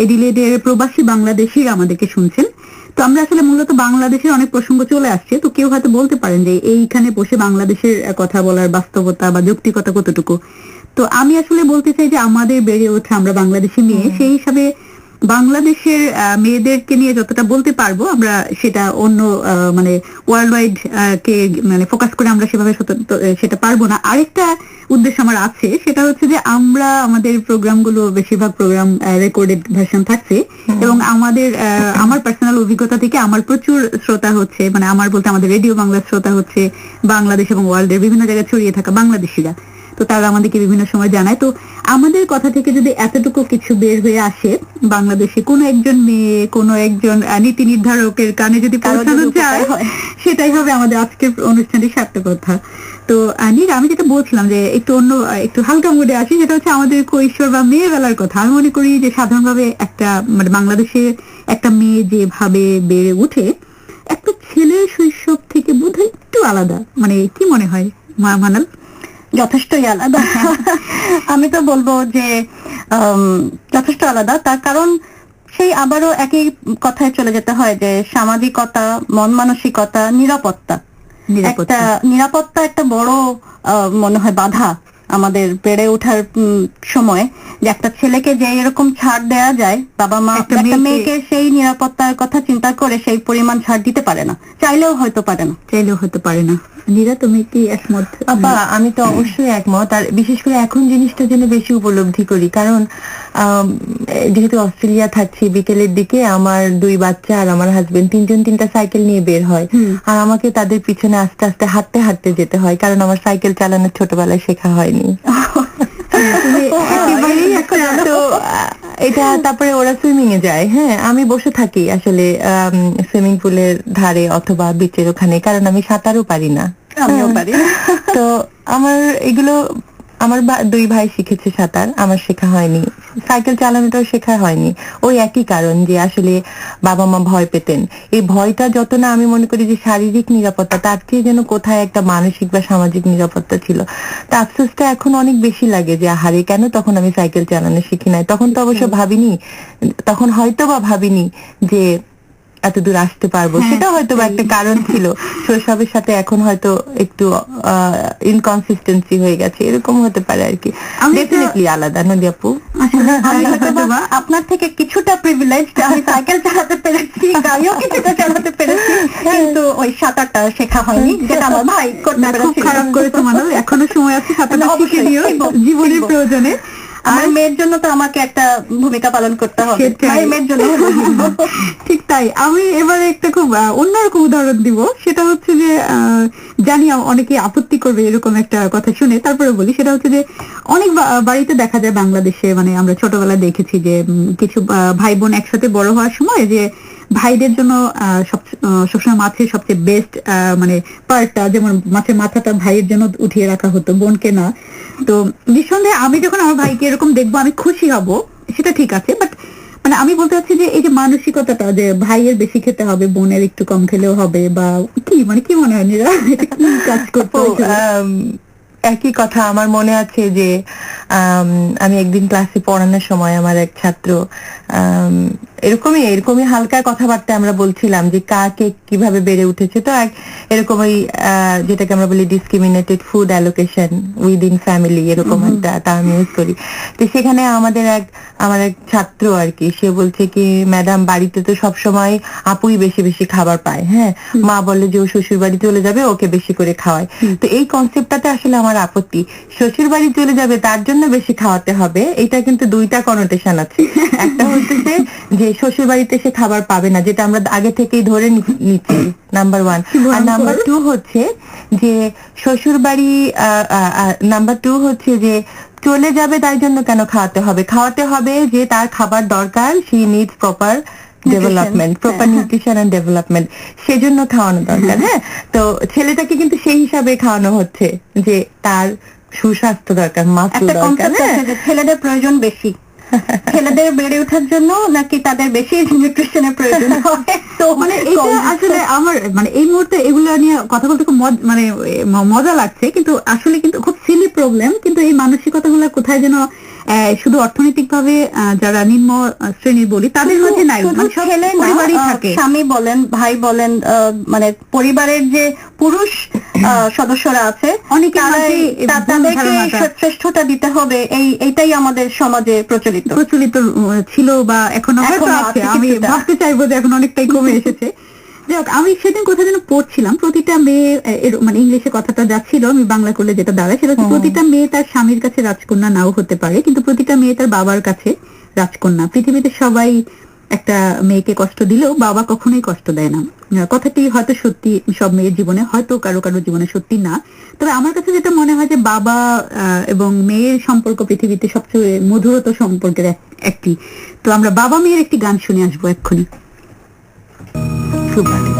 এডিলেডের প্রবাসী বাংলাদেশিরা আমাদেরকে শুনছেন। তো আমরা আসলে মূলত বাংলাদেশের অনেক প্রসঙ্গ চলে আসছে। তো কেউ হয়তো বলতে পারেন যে এইখানে বসে বাংলাদেশের কথা বলার বাস্তবতা বা যৌক্তিকতা কতটুকু। তো আমি আসলে বলতে চাই যে আমাদের বেড়ে ওঠা, আমরা বাংলাদেশি মেয়ে, সেই হিসাবে বাংলাদেশের মেয়েদেরকে নিয়ে যতটা বলতে পারবো আমরা সেটা অন্য মানে ওয়ার্ল্ড ওয়াইড কে মানে ফোকাস করে আমরা সেভাবে সেটা পারবো না। আরেকটা উদ্দেশ্য আমার আছে, সেটা হচ্ছে যে আমরা আমাদের প্রোগ্রামগুলো বেশিরভাগ প্রোগ্রাম রেকর্ডেড ভার্সন থাকছে এবং আমার পার্সোনাল অভিজ্ঞতা থেকে আমার প্রচুর শ্রোতা হচ্ছে, মানে আমার বলতে আমাদের রেডিও বাংলার শ্রোতা হচ্ছে বাংলাদেশ এবং ওয়ার্ল্ডের বিভিন্ন জায়গায় ছড়িয়ে থাকা বাংলাদেশিরা। তো তারা আমাদেরকে বিভিন্ন সময় জানায়। তো আমাদের কথা থেকে যদি এতটুকু কিছু বের হয়ে আসে বাংলাদেশে কোনো একজন মেয়ে, কোনো একজন নীতি নির্ধারকের কানে যদি পৌঁছানো যায়, সেটাই হবে আমাদের আজকের অনুষ্ঠানের সার্থকতা। তো নীরা, আমি যেটা বলছিলাম যে একটু হালকা মুডে আসি, সেটা হচ্ছে আমাদের কৈশোর বা মেয়েবেলার কথা। আমি মনে করি যে সাধারণভাবে একটা মানে বাংলাদেশে একটা মেয়ে যেভাবে বেড়ে উঠে একটা ছেলের শৈশব থেকে বোধহয় একটু আলাদা, মানে কি মনে হয় মানাল? যথেষ্টই আলাদা। আমি তো বলবো যে যথেষ্ট আলাদা। তার কারণ সেই আবারও একই কথায় চলে যেতে হয় যে সামাজিকতা, মন মানসিকতা, নিরাপত্তা একটা বড় মনে হয় বাধা আমাদের বেড়ে ওঠার সময়, যে একটা ছেলেকে যে এরকম ছাড় দেয়া যায়, বাবা মা একটা মেয়েকে সেই নিরাপত্তার কথা চিন্তা করে সেই পরিমাণ ছাড় দিতে পারে না, চাইলেও হয়তো পারে না। নীরা, তুমি কি একমত? আমি তো অবশ্যই একমত। আর বিশেষ করে এখন জিনিসটা যেন বেশি উপলব্ধি করি, কারণ যেহেতু অস্ট্রেলিয়া থাকছি, বিকেলের দিকে আমার 2 বাচ্চা আর আমার হাজবেন্ড 3টা সাইকেল নিয়ে বের হয়, আর আমাকে তাদের পিছনে আস্তে আস্তে হাঁটতে হাঁটতে যেতে হয়, কারণ আমার সাইকেল চালানো ছোটবেলায় শেখা হয়নি। তো এটা, তারপরে ওরা সুইমিং এ যায়, হ্যাঁ, আমি বসে থাকি আসলে সুইমিং পুলের ধারে অথবা বিচের ওখানে, কারণ আমি সাঁতারও পারি না। আমিও পারি। তো আমার এগুলো, আমার 2 ভাই শিখেছে সাঁতার, আমার শেখা হয়নি। সাইকেল চালানোটাও শেখা হয়নি, ওই একই কারণ যে আসলে বাবা মা ভয় পেতেন। এই ভয়টা যত না আমি মনে করি যে শারীরিক নিরাপত্তা, তার চেয়ে যেন কোথায় একটা মানসিক বা সামাজিক নিরাপত্তা ছিল। তা আফসোসটা এখন অনেক বেশি লাগে যে আহারে কেন তখন আমি সাইকেল চালানো শিখি নাই। তখন তো অবশ্য হয়তো ভাবিনি যে এত দূর আসতে পারবো, সেটা হয়তো একটা কারণ ছিল। শৈশবের সাথে এখন হয়তো একটু ইনকনসিস্টেন্সি হয়ে গেছে, এরকম হতে পারে আর কি। ডেফিনেটলি আলাদা। নদী আপু, আপনার থেকে কিছুটা প্রিভিলেজ, আমি সাইকেল চালাতে পেরেছি, গাড়িও কিছুটা চালাতে পেরেছি, কিন্তু ওই সাঁতারটা শেখা হয়নি, যেটা আমার ভাই করতে পেরেছে। খুব খারাপ করেছে মানাল, এখনো সময় আছে সাঁতারটা শিখে নিও জীবনের প্রয়োজনে। আর মেয়ের জন্য তো আমাকে একটা ভূমিকা পালন করতে হবে, মেয়ের জন্য। ঠিক তাই। আমি এবারে একটা খুব অন্যরকম উদাহরণ দিব, সেটা হচ্ছে যে জানি অনেকে আপত্তি করবে এরকম একটা কথা শুনে, তারপরে বলি। সেটা হচ্ছে যে অনেক বাড়িতে দেখা যায় বাংলাদেশে, মানে আমরা ছোটবেলায় দেখেছি যে কিছু ভাই বোন একসাথে বড় হওয়ার সময় যে ভাইদের জন্য সবসময় মাছের সবচেয়ে বেস্ট মানে পার্টটা, যেমন মাছের মাথাটা ভাইয়ের জন্য উঠিয়ে রাখা হতো, বোনকে না। তো নিঃসন্দেহে আমি যখন আমার ভাইকে এরকম দেখবো আমি খুশি হব, সেটা ঠিক আছে, বাট মানে আমি বলতে চাচ্ছি যে এই যে মানসিকতাটা যে ভাইয়ের বেশি খেতে হবে, বোনের একটু কম খেলেও হবে, বা কি মনে হয় নীরা, এটা কি কাজ করতে? একই কথা। আমার মনে আছে যে আমি একদিন ক্লাসে পড়ানোর সময় আমার এক ছাত্র এরকমই হালকা কথাবার্তা আমরা বলছিলাম যে কাকে কিভাবে বেড়ে উঠেছে। তো এরকমই যেটাকে আমরা বলি discriminated food allocation within family, এরকম একটা টার্ম ইউজ করি। তো সেখানে আমার এক ছাত্র আর কি, সে বলছে কি, ম্যাডাম বাড়িতে তো সবসময় আপুই বেশি বেশি খাবার পায়, হ্যাঁ, মা বলে যে ও শ্বশুর বাড়ি চলে যাবে, ওকে বেশি করে খাওয়ায়। তো এই কনসেপ্টটাতে আসলে আমার আপত্তি। শ্বশুর বাড়ি চলে যাবে তার জন্য বেশি খাওয়াতে হবে, এটা কিন্তু 2টা কনোটেশন আছে। একটা হচ্ছে যে শ্বশুর বাড়িতে সে খাবার পাবে না, যেটা আমরা আগে থেকেই ধরে নিচ্ছি, নাম্বার 1। আর নাম্বার 2 হচ্ছে যে শ্বশুর বাড়ি, নাম্বার 2 হচ্ছে যে চলে যাবে তাই জন্য কেন খাওয়াতে হবে যে তার খাবার দরকার, she needs proper development, proper nutrition and development, সেজন্য খাওয়ানো দরকার। হ্যাঁ, তো ছেলেটাকে কিন্তু সেই হিসাবে খাওয়ানো হচ্ছে যে তার সুস্বাস্থ্য দরকার, মাত্র দরকার। ছেলেদের প্রয়োজন বেশি, ছেলেদের বেড়ে ওঠার জন্য নাকি তাদের বেশি নিউট্রিশনের প্রয়োজন হয়? তো মানে এটা আসলে আমার মানে এই মুহূর্তে এগুলো নিয়ে কথা বলতে খুব মানে মজা লাগছে, কিন্তু আসলে কিন্তু খুব সিলি প্রবলেম। কিন্তু এই মানসিকতাগুলো কোথায় যেন শুধু অর্থনৈতিক ভাবে যারা নিম্ন শ্রেণীর বলি তাদের মধ্যে নাই, মানে সব পরিবারই থাকে, স্বামী বলেন, ভাই বলেন, মানে পরিবারের যে পুরুষ সদস্যরা আছে অনেকে তাদেরকে শ্রেষ্ঠতা দিতে হবে, এইটাই আমাদের সমাজে প্রচলিত ছিল বা এখনো আছে। আমি ভাবতে চাইবো যে এখন অনেকটাই কমে এসেছে। যাক, আমি সেদিন কোথায় যেন পড়ছিলাম, প্রতিটা মেয়ে মানে ইংলিশে কথাটা যাচ্ছিল, আমি বাংলা করলে যেটা দাঁড়ায় সেটা হচ্ছে প্রতিটা মেয়ে তার স্বামীর কাছে রাজকন্যা নাও হতে পারে, কিন্তু প্রতিটা মেয়ে তার বাবার কাছে রাজকন্যা। পৃথিবীতে সবাই একটা মেয়েকে কষ্ট দিলেও বাবা কখনোই কষ্ট দেয় না। কথাটি হয়তো সত্যি সব মেয়ের জীবনে, হয়তো কারো কারো জীবনে সত্যি না। তবে আমার কাছে যেটা মনে হয় যে বাবা এবং মেয়ের সম্পর্ক পৃথিবীতে সবচেয়ে মধুরত সম্পর্কের একটি। তো আমরা বাবা মেয়ের একটি গান শুনে আসবো এক্ষুনি। খুব ভালো।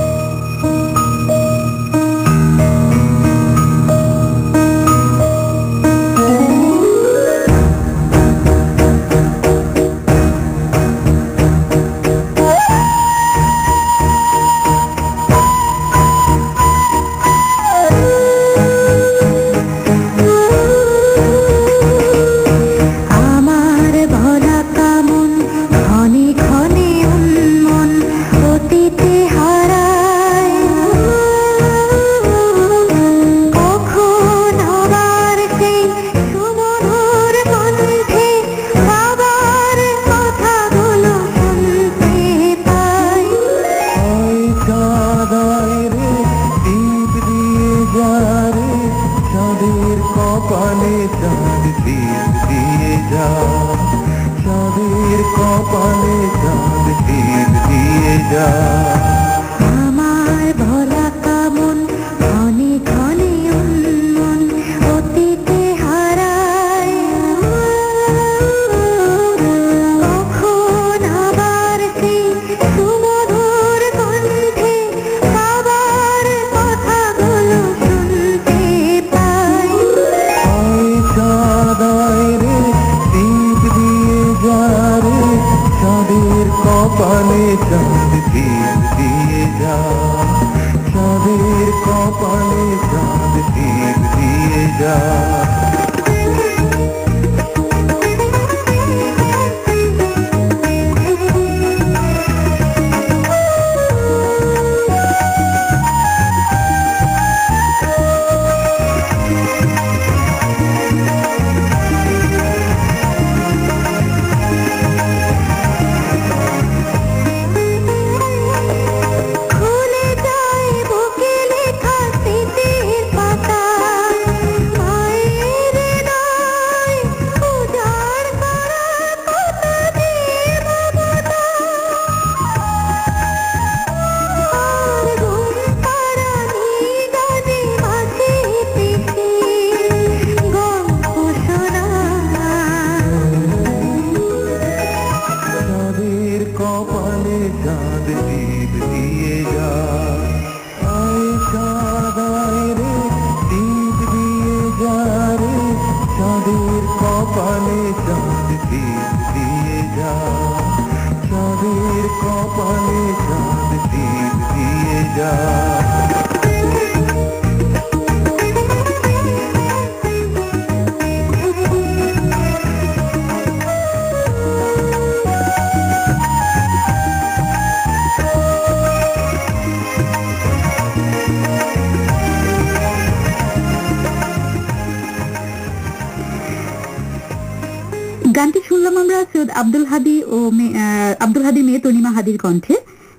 গানটি শুনলাম আমরা সৈয়দ আব্দুল হাদির মেয়ে তনিমা হাদির কণ্ঠে।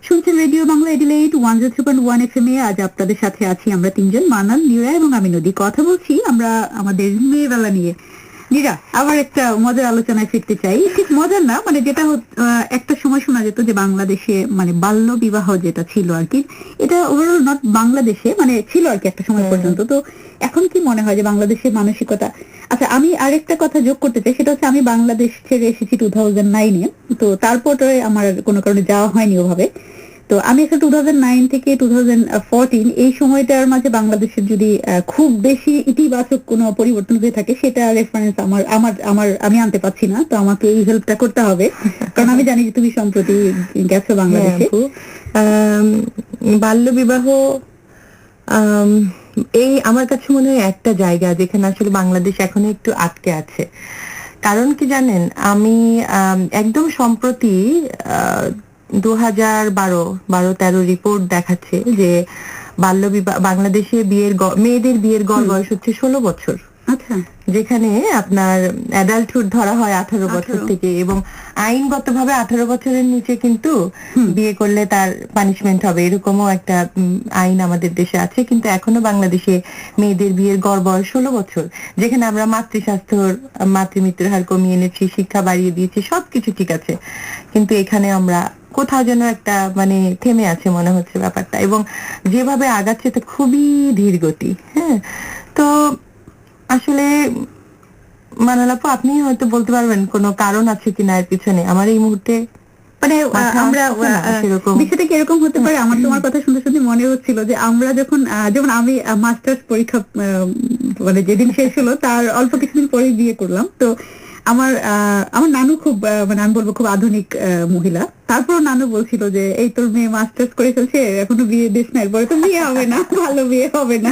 শুনছেন রেডিও বাংলা এডিলেইট 103.1 FM এ। আজ আপনাদের সাথে আছি আমরা তিনজন, মানাল, নীরা এবং আমি নদী। কথা বলছি আমরা আমাদের মেয়েবেলা নিয়ে। নীরা, আবার একটা মজার আলোচনায় ফিরতে চাই। ঠিক মজার না, মানে যেটা একটা সময় শোনা যেত যে বাংলাদেশে মানে বাল্য বিবাহ যেটা ছিল আর কি, এটা ওভারঅল নট বাংলাদেশে মানে ছিল আর কি একটা সময় পর্যন্ত। তো এখন কি মনে হয় যে বাংলাদেশের মানসিকতা? আচ্ছা, আমি আরেকটা কথা যোগ করতে চাই, সেটা হচ্ছে আমি বাংলাদেশ ছেড়ে এসেছি 2009-এ। তো তারপরে আমার কোনো কারণে যাওয়া হয়নি ওভাবে। তো আমি একটা 2009 থেকে 2014 এই সময়টার মাঝে বাংলাদেশের যদি খুব বেশি ইতিবাচক কোনো পরিবর্তন হয়ে থাকে সেটা রেফারেন্স আমি আনতে পারছি না। তো আমাকে এই হেল্পটা করতে হবে, কারণ আমি জানি যে তুমি সম্প্রতি গেছো বাংলাদেশে। বাল্য বিবাহ এই আমার কাছে মনে হয় একটা জায়গা যেখানে আসলে বাংলাদেশ এখনো একটু আটকে আছে। কারণ কি জানেন, আমি একদম সম্প্রতি 2012-13 রিপোর্ট দেখাচ্ছে যে বাল্যবিবাহ বাংলাদেশে মেয়েদের বিয়ের গড় বয়স হচ্ছে 16 বছর। আচ্ছা, যেখানে আপনার অ্যাডাল্টহুড ধরা হয় 18 বছর থেকে, এবং আইনগতভাবে 18 বছরের নিচে কিন্তু বিয়ে করলে তার পানিশমেন্ট হবে, এরকমও একটা আইন আমাদের দেশে আছে। কিন্তু এখনো বাংলাদেশে মেয়েদের বিয়ের গড় বয়স 16 বছর, যেখানে আমরা মাতৃস্বাস্থ্যর মাতৃমৃত্যুর হার কমিয়ে এনেছি, শিক্ষা বাড়িয়ে দিয়েছি, সবকিছু ঠিক আছে, কিন্তু এখানে আমরা কোথাও যেন একটা মানে থেমে আছে মনে হচ্ছে ব্যাপারটা, এবং যেভাবে আগাচ্ছে তো খুবই ধীর গতি। হ্যাঁ, তো আসলে মানালাপু আপনি হয়তো বলতে পারবেন কোনো কারণ আছে কিনা এর পিছনে। আমার এই মুহূর্তে মানে আমরা বিষয়টা কিরকম হতে পারে, আমার তোমার কথা শুনতে শুনতে মনে হচ্ছিল যে আমরা যখন যেমন আমি মাস্টার্স পরীক্ষা মানে যেদিন শেষ হলো তার অল্প কিছুদিন পরে বিয়ে করলাম। তো আমার নানু খুব মানে আমি বলবো খুব আধুনিক মহিলা। তারপর নানু বলছিল যে এই তোর মেয়ে মাস্টার্স করে ফেলছে, এখনো বিয়ে দিস না, এরপরে তো বিয়ে হবে না, ভালো বিয়ে হবে না,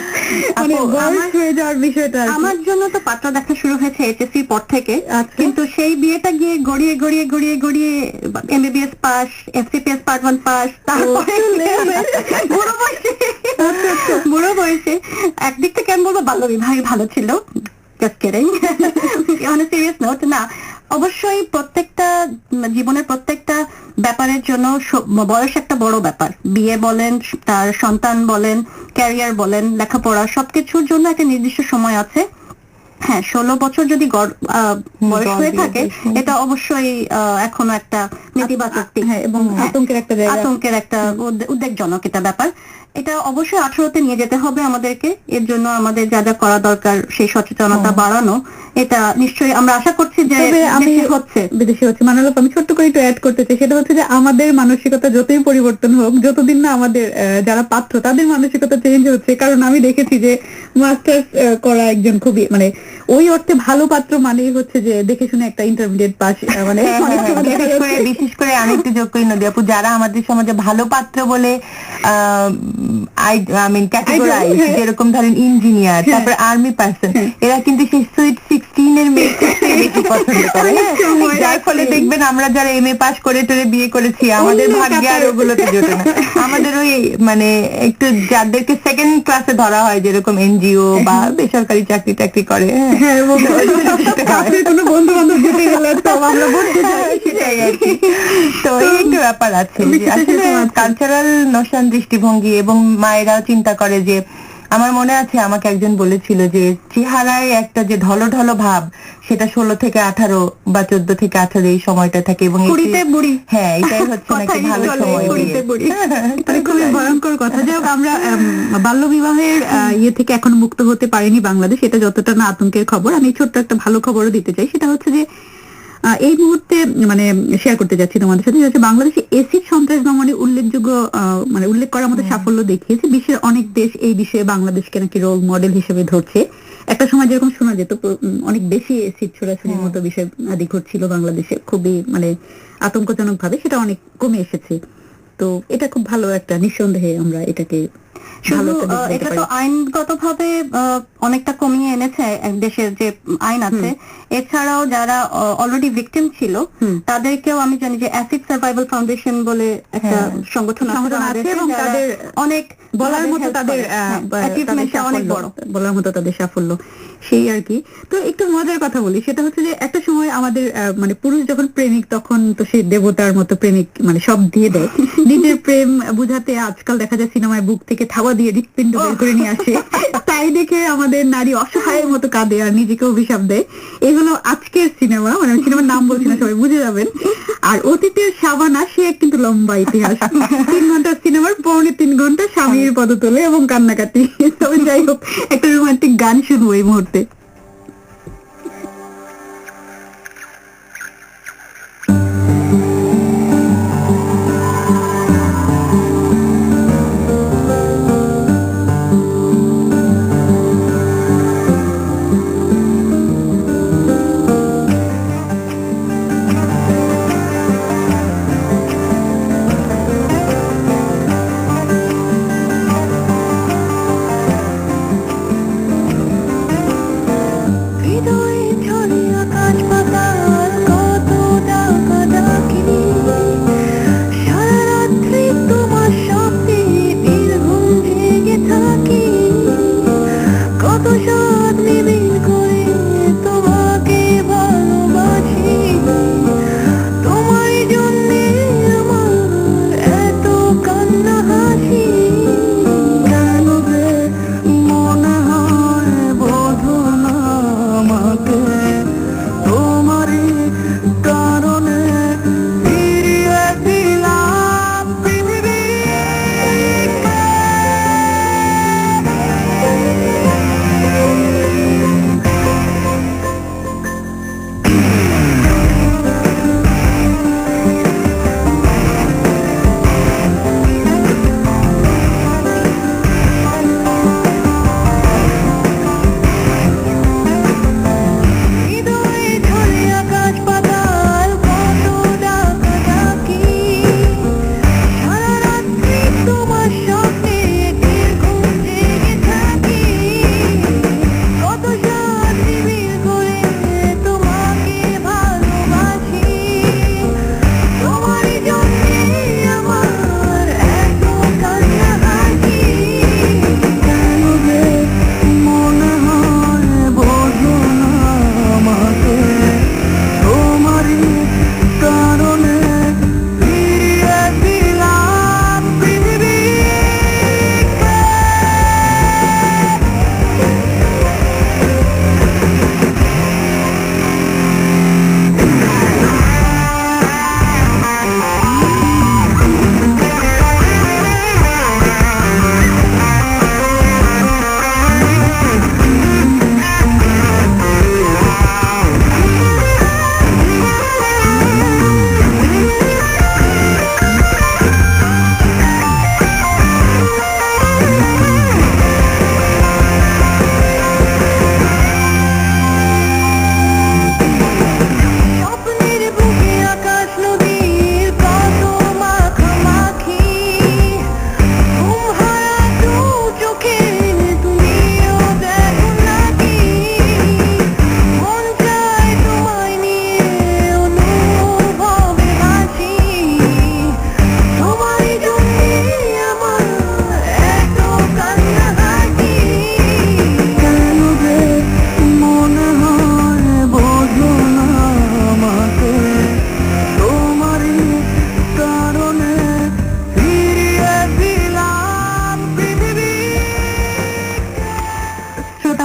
মানে বয়স হয়ে যাওয়ার বিষয়টা। আমার জন্য তো পাত্র দেখা শুরু হয়েছে এইচএসসি পর থেকে, কিন্তু সেই বিয়েটা গিয়ে গড়িয়ে গড়িয়ে গড়িয়ে গড়িয়ে MBBS pass, FCPS part 1 pass, তারপরে বুড়ো বয়সে একদিক থেকে আমি বলবো বাল্য বিবাহই ভালো ছিল। সিরিয়াস নোট না, অবশ্যই প্রত্যেকটা জীবনের প্রত্যেকটা ব্যাপারের জন্য বয়স একটা বড় ব্যাপার। বিয়ে বলেন, তার সন্তান বলেন, ক্যারিয়ার বলেন, লেখাপড়া, সবকিছুর জন্য একটা নির্দিষ্ট সময় আছে। হ্যাঁ, 16 বছর যদি বয়স হয়ে থাকে এটা অবশ্যই এখনো একটা নেতিবাচক দিক এবং আতঙ্কের একটা উদ্বেগজনক এটা ব্যাপার। এটা অবশ্যই 18তে নিয়ে যেতে হবে আমাদেরকে। এর জন্য আমাদের যা যা করা দরকার সেই সচেতনতা বাড়ানো, এটা নিশ্চয়ই আমরা আশা করছি যে বিদেশে হচ্ছে। মানালাপ আমি ছোট্ট করে একটু অ্যাড করতে চাই, সেটা হচ্ছে যে আমাদের মানসিকতা যতই পরিবর্তন হোক, যতদিন না আমাদের যারা পাত্র তাদের মানসিকতা চেঞ্জ হচ্ছে। কারণ আমি দেখেছি যে মাস্টার্স করা একজন খুবই মানে ওই অর্থে ভালো পাত্র মানেই হচ্ছে যে দেখে শুনে একটা ইন্টারমিডিয়েট পাস, মানে বিশেষ করে আমি একটু যোগ করি নদী আপু, যারা আমাদের সমাজে ভালো পাত্র বলে ক্যাটেগরাইজ, যেরকম ধরেন ইঞ্জিনিয়ার, তারপর আর্মি পার্সন, এরা কিন্তু সেই সুইট 16 এর মেয়েকে বেশি পছন্দ করে। যার ফলে দেখবেন আমরা যারা এমএ পাস করে টরে বিয়ে করেছি আমাদের ভাগ্যে আর ওগুলোতে জোটে না। আমাদের ওই মানে একটু যাদেরকে সেকেন্ড ক্লাসে ধরা হয়, যেরকম এনজিও বা বেসরকারি চাকরি টাকরি করে, কোনো বন্ধু বান্ধব জুটে গেলে তো আমরা সেটাই আর কি। তো এই একটা ব্যাপার আছে যে আসলে কালচারাল নোশন, দৃষ্টিভঙ্গি, এবং মায়েরাও চিন্তা করে যে, আমার মনে আছে আমাকে একজন বলেছিল যে চেহারায় একটা যে ঢলো ঢলো ভাব, সেটা 16 থেকে 18 বা 14 থেকে 18 এই সময়টা থাকে, এবং হ্যাঁ এটাই হচ্ছে নাকি ভালো সময়। খুবই ভয়ঙ্কর কথা। যাই হোক, আমরা বাল্য বিবাহের ইয়ে থেকে এখনো মুক্ত হতে পারিনি বাংলাদেশ, এটা যতটা না আতঙ্কের খবর। আমি ছোট্ট একটা ভালো খবরও দিতে চাই, সেটা হচ্ছে যে এই মুহূর্তে মানে শেয়ার করতে যাচ্ছি তোমাদের সাথে, হচ্ছে বাংলাদেশে এসিড সন্ত্রাস দমনে উল্লেখযোগ্য মানে উল্লেখ করার মতো সাফল্য দেখিয়েছে। বিশ্বের অনেক দেশ এই বিষয়ে বাংলাদেশকে নাকি রোল মডেল হিসেবে ধরছে। একটা সময় যেরকম শোনা যেত অনেক বেশি এসিড ছোড়াছুড়ির মতো বিষয় আদি ঘটছিল বাংলাদেশে খুবই মানে আতঙ্কজনক ভাবে, সেটা অনেক কমে এসেছে। তো এটা খুব ভালো একটা, নিঃসন্দেহে আমরা এটাকে এটা তো আইনগতভাবে অনেকটা কমিয়ে এনেছে দেশের যে আইন আছে। এছাড়াও যারা অলরেডি ভিকটিম ছিল তাদেরকেও আমি জানি যে অ্যাসিড সার্ভাইভাল ফাউন্ডেশন বলে একটা সংগঠন আছে, এবং তাদের অনেক বলার মতো, তাদের অনেক বড় বলার মতো তাদের সাফল্য সেই আর কি। তো একটু মজার কথা বলি, সেটা হচ্ছে যে একটা সময় আমাদের মানে পুরুষ যখন প্রেমিক তখন তো সে দেবতার মতো প্রেমিক, মানে সব দিয়ে দেয় নিজের প্রেম বুঝাতে। আজকাল দেখা যায় সিনেমায় বুক থেকে থাবা দিয়ে হৃৎপিণ্ড বের করে নিয়ে আসে, তাই দেখে আমাদের নারী অসহায়ের মতো কাঁদে আর নিজেকে অভিশাপ দেয়। এই হলো আজকের সিনেমা, মানে সিনেমার নাম বলছি না, সবাই বুঝে যাবেন। আর অতীতের শাবানা, সে কিন্তু লম্বা ইতিহাস, 3 ঘন্টার সিনেমার 3.25 ঘন্টা স্বামীর পদতলে এবং কান্নাকাটি। তবে যাই হোক, একটা রোমান্টিক গান শুনবো এই মুহূর্তে।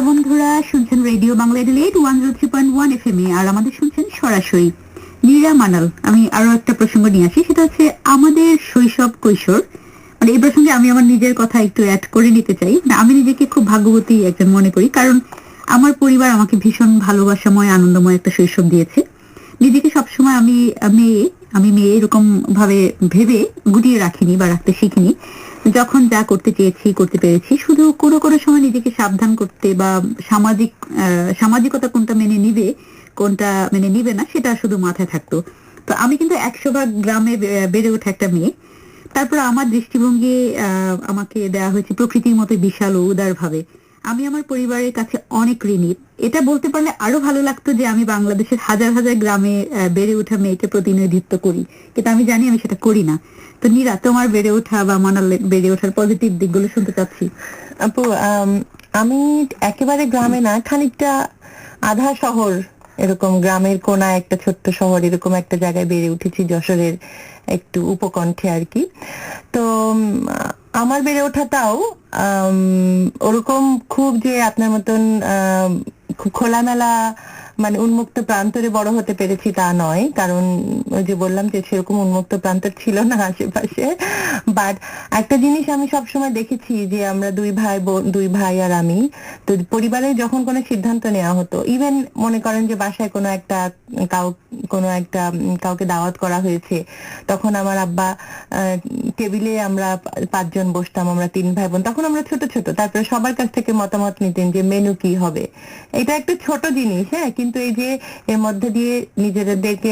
বন্ধুরা, শুনছেন রেডিও বাংলা এডিলেট 103.1 FM আর আমাদের শুনছেন সরাসরি নীরা মানাল। আমি আরো একটা প্রসঙ্গ নিয়ে আসি, সেটা হচ্ছে আমাদের শৈশব কৈশোর। মানে এই প্রসঙ্গে আমি আমার নিজের কথা একটু অ্যাড করে নিতে চাই। না, আমি নিজেকে খুব ভাগ্যবতী একজন মনে করি, কারণ আমার পরিবার আমাকে ভীষণ ভালোবাসাময় আনন্দময় একটা শৈশব দিয়েছে। নিজেকে সবসময় আমি মেয়ে এরকম ভাবে ভেবে গুটিয়ে রাখিনি বা রাখতে শিখিনি। যখন যা করতে চেয়েছি করতে পেরেছি। শুধু কোনো সময় নিজেকে সাবধান করতে বা সামাজিকতা কোনটা মেনে নিবে কোনটা মেনে নিবে না সেটা শুধু মাথায় থাকতো। তো আমি কিন্তু 100 ভাগ গ্রামে বেড়ে ওঠা একটা মেয়ে। তারপর আমার দৃষ্টিভঙ্গি আমাকে দেওয়া হয়েছে প্রকৃতির মতো বিশাল ও উদার ভাবে। আমি আমার পরিবারের কাছে অনেক ঋণী। এটা বলতে পারলে আরো ভালো লাগতো যে আমি বাংলাদেশের হাজার হাজার গ্রামে বেড়ে ওঠা মেয়েকে প্রতিনিধিত্ব করি, কিন্তু আমি জানি আমি সেটা করি না। তো নীরা, তোমার বেড়ে ওঠা বা মানালে বেড়ে ওঠার পজিটিভ দিকগুলো শুনতে চাচ্ছি। আপু, আমি একেবারে গ্রামে না, খানিকটা আধা শহর, এরকম গ্রামের কোনা একটা ছোট্ট শহর, এরকম একটা জায়গায় বেড়ে উঠেছি, যশোরের একটু উপকণ্ঠে আর কি। তো আমার বেড়ে ওঠাটাও ওরকম খুব যে আপনার মতন খুব খোলামেলা মানে উন্মুক্ত প্রান্তরে বড় হতে পেরেছি তা নয়, কারণ ওই যে বললাম যে সেরকম উন্মুক্ত প্রান্তর ছিল না আশেপাশে। বাট একটা জিনিস আমি সবসময় দেখেছি যে আমরা দুই ভাই আর আমি, তো পরিবারে যখন কোনো সিদ্ধান্ত নেওয়া হতো, ইভেন মনে করেন যে বাসায় কাউকে দাওয়াত করা হয়েছে, তখন আমার আব্বা টেবিলে আমরা 5 জন বসতাম, আমরা 3 ভাই বোন, তখন আমরা ছোট ছোট, তারপরে সবার কাছ থেকে মতামত নিতেন যে মেনু কি হবে। এটা একটা ছোট জিনিস, হ্যাঁ, কিন্তু এই যে এর মধ্যে দিয়ে নিজেদেরকে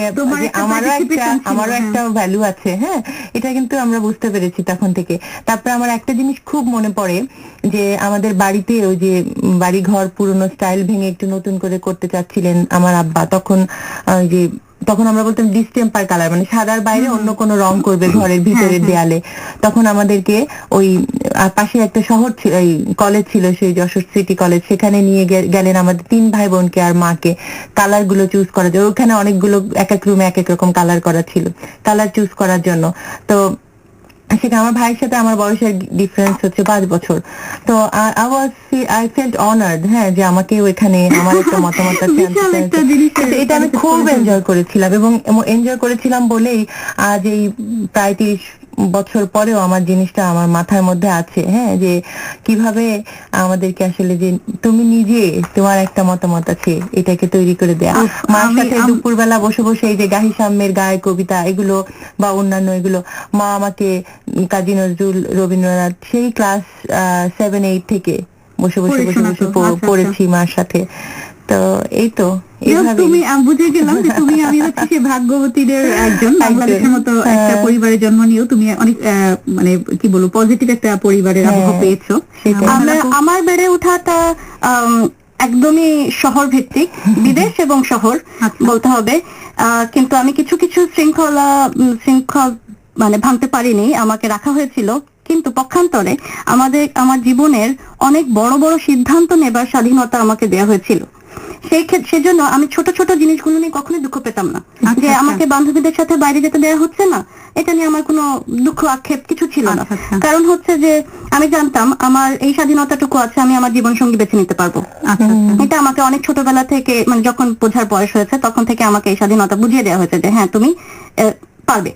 আমারও একটা ভ্যালু আছে, হ্যাঁ, এটা কিন্তু আমরা বুঝতে পেরেছি তখন থেকে। তারপরে আমার একটা জিনিস খুব মনে পড়ে যে আমাদের বাড়িতে ওই যে বাড়ি ঘর পুরনো স্টাইল ভেঙে একটু নতুন করে করতে চাচ্ছিলেন আমার আব্বা। তখন আমরা বলতাম ডিসটেম্পার কালার, মানে সাদার বাইরে অন্য কোনো রং করবে ঘরের ভিতরের দেয়ালে। তখন আমাদেরকে ওই পাশে একটা শহর ছিল, এই কলেজ ছিল, সেই যশোর সিটি কলেজ, সেখানে নিয়ে গেলেন আমাদের 3 ভাই বোনকে আর মাকে কালার গুলো চুজ করার জন্য। ওখানে অনেকগুলো এক এক রুমে এক এক রকম কালার করা ছিল, কালার চুজ করার জন্য। তো সেটা আমার ভাইয়ের সাথে আমার বয়সের ডিফারেন্স হচ্ছে 5 বছর। তো আই ফেল্ট অনার্ড, হ্যাঁ, যে আমাকে ওইখানে আমার একটা মতামত আছে। এটা আমি খুব এনজয় করেছিলাম, এবং এনজয় করেছিলাম বলেই আজ এই প্রায় 30 বছর পরেও আমার জিনিসটা আমার মাথার মধ্যে আছে, হ্যাঁ, যে কিভাবে আমাদেরকে আসলে যে তুমি নিজে তোমার একটা মতামত আছে এটাকে তৈরি করে দেয়া। মার সাথে দুপুরবেলা বসে বসে এই যে গাহি সাম্যের গায়ে কবিতা এগুলো বা অন্যান্য এগুলো, মা আমাকে কাজী নজরুল, রবীন্দ্রনাথ সেই ক্লাস 7-8 থেকে বসে বসে পড়েছি মার সাথে। তো এই তো তুমি বুঝে গেলাম যে আমি হচ্ছে সে ভাগ্যবতীদের একজন। বাংলাদেশের মতো একটা পরিবারে জন্ম নিয়েও তুমি অনেক মানে কি বলবো পজিটিভ একটা পরিবারের আবহাওয়া পেয়েছো। আমার বেড়ে ওঠাটা একদমই শহর ভিত্তিক, বিদেশ এবং শহর বলতে হবে। কিন্তু আমি কিছু শৃঙ্খল মানে ভাঙতে পারিনি, আমাকে রাখা হয়েছিল। কিন্তু পক্ষান্তরে আমার জীবনের অনেক বড় বড় সিদ্ধান্ত নেবার স্বাধীনতা আমাকে দেওয়া হয়েছিল। সেজন্য আমি ছোট ছোট জিনিসগুলো নিয়ে কখনোই দুঃখ পেতাম না। যে আমাকে বান্ধবীদের সাথে বাইরে যেতে দেওয়া হচ্ছে না, এটা নিয়ে আমার কোনো দুঃখ আক্ষেপ কিছু ছিল না। কারণ হচ্ছে যে আমি জানতাম আমার এই স্বাধীনতাটুকু আছে, আমি আমার জীবন সঙ্গী বেছে নিতে পারবো। এটা আমাকে অনেক ছোটবেলা থেকে, মানে যখন বোঝার বয়স হয়েছে তখন থেকে আমাকে এই স্বাধীনতা বুঝিয়ে দেওয়া হয়েছে যে হ্যাঁ তুমি পারবে।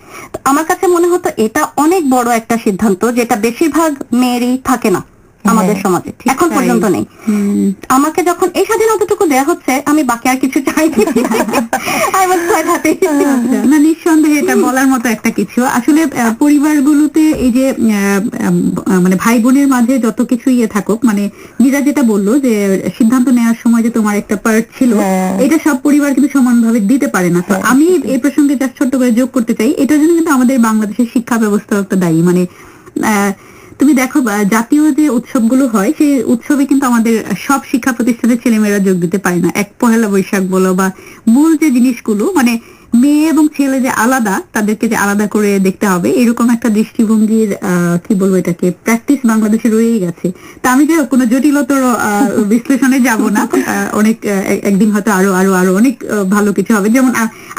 আমার কাছে মনে হতো এটা অনেক বড় একটা সিদ্ধান্ত, যেটা বেশিরভাগ মেয়েরই থাকে না আমাদের সমাজে, এখন পর্যন্ত নেই। আমাকে যখন এই স্বাধীনতাটুকু দেওয়া হচ্ছে, আমি বাকি আর কিছু চাই না, নিঃসন্দেহে এটা বলার মতো একটা কিছু। আসলে পরিবারগুলোতে এই যে মানে ভাই বোনের মাঝে যত কিছু থাকুক, মানে নীরা যেটা বললো যে সিদ্ধান্ত নেওয়ার সময় যে তোমার একটা পার্ট ছিল, এটা সব পরিবার কিন্তু সমানভাবে দিতে পারে না। তো আমি এই প্রসঙ্গে জাস্ট ছোট্ট করে যোগ করতে চাই, এটার জন্য কিন্তু আমাদের বাংলাদেশের শিক্ষা ব্যবস্থা একটা দায়ী। মানে তুমি দেখো জাতীয় যে উৎসবগুলো হয়, সেই উৎসবে কিন্তু আমাদের সব শিক্ষা প্রতিষ্ঠানের ছেলেমেয়েরা যোগ দিতে পারে না। 1 বৈশাখ বলো বা মূল যে জিনিসগুলো, মানে মেয়ে এবং ছেলে যে আলাদা, তাদেরকে যে আলাদা করে দেখতে হবে, এরকম একটা দৃষ্টিভঙ্গির কি বলবো এটাকে প্র্যাকটিস বাংলাদেশে রয়েই গেছে। তা আমি যে কোনো জটিলতর বিশ্লেষণে যাব না, অনেক একদিন হয়তো আরো আরো আরো অনেক ভালো কিছু হবে। যেমন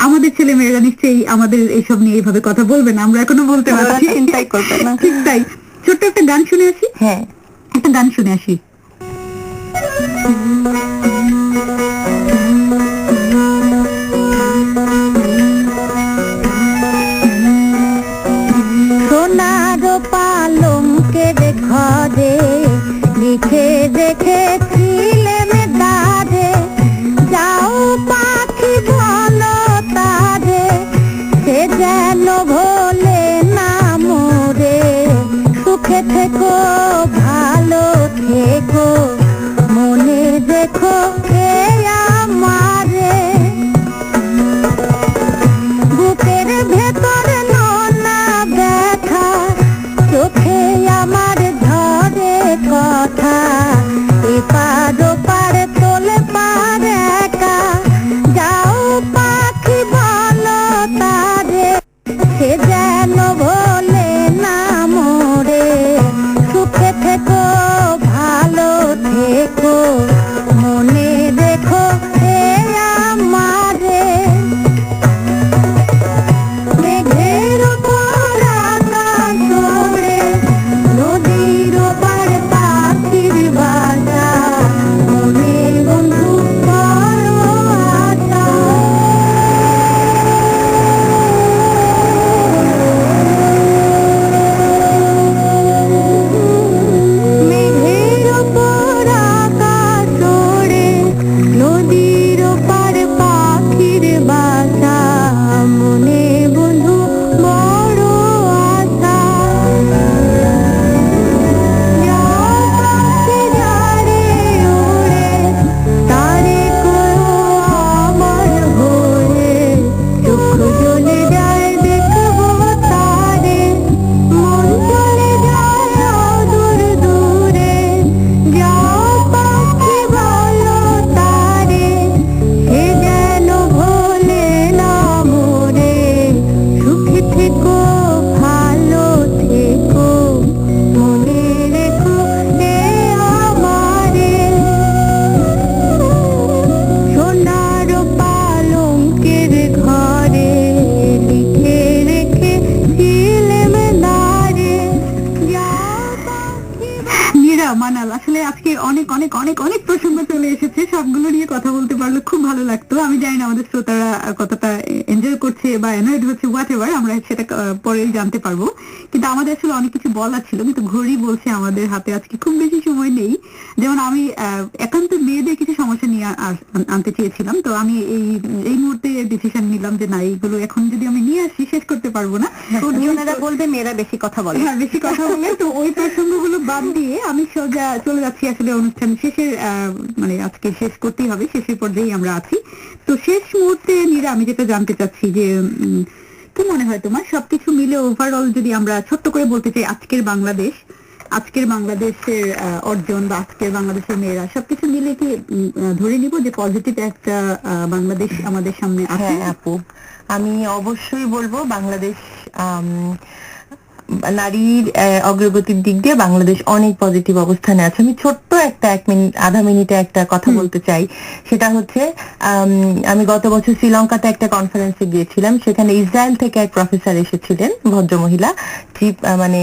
আমাদের ছেলে মেয়েরা নিশ্চয়ই আমাদের এইসব নিয়ে এইভাবে কথা বলবে না, আমরা এখনো বলতে পারছি, চিন্তাই করবে না। ঠিক তাই। ছোট্ট একটা গান শুনে আসি। হ্যাঁ, একটা গান শুনে আসি। প্রসঙ্গ চলে এসেছে, সবগুলো নিয়ে কথা বলতে পারলে খুব ভালো লাগতো। আমি জানি না আমাদের শ্রোতারা কতটা এনজয় করছে বা এনজয়েড হচ্ছে, হোয়াট এভার, আমরা সেটা পরে জানতে পারবো। কিন্তু আমাদের আসলে অনেক কিছু বলা ছিল, কিন্তু ঘড়ি বলছে আমাদের হাতে আজকে খুব বেশি সময় নেই। যেমন আমি একান্ত মেয়েদের কিছু সমস্যা নিয়ে আনতে চেয়েছিলাম, তো আমি এই মুহূর্তে ডিসিশন নিলাম যে না, এইগুলো এখন যদি আমি নিয়ে আসি শেষ করতে পারবো না। ওনারা বলবে মেয়েরা বেশি কথা বলে। হ্যাঁ, বেশি কথা বলে। তো ওই প্রসঙ্গগুলো বাদ দিয়ে আমি সোজা চলে যাচ্ছি আসলে অনুষ্ঠান শেষের, মানে আজকে শেষ করতেই হবে, শেষের পর্যায়ে আমরা আছি। তো শেষ মুহূর্তে নীরা, আমি যেটা জানতে চাচ্ছি যে কি মনে হয় তোমার, সবকিছু মিলে ওভারঅল যদি আমরা ছোট্ট করে বলতে চাই, আজকের বাংলাদেশের অর্জন বা আজকের বাংলাদেশের মেয়েরা, সবকিছু মিলে কি ধরে নিব যে পজিটিভ একটা বাংলাদেশ আমাদের সামনে আছে? হ্যাঁ আপু, আমি অবশ্যই বলবো বাংলাদেশ নারীর অগ্রগতির দিক দিয়ে বাংলাদেশ অনেক পজিটিভ অবস্থানে আছে। আমি ছোট্ট একটা আধা মিনিটে একটা কথা বলতে চাই। সেটা হচ্ছে আমি গত বছর শ্রীলঙ্কাতে একটা কনফারেন্সে গিয়েছিলাম। সেখানে ইসরায়েল থেকে এক প্রফেসর এসেছিলেন, ভদ্রমহিলা, মানে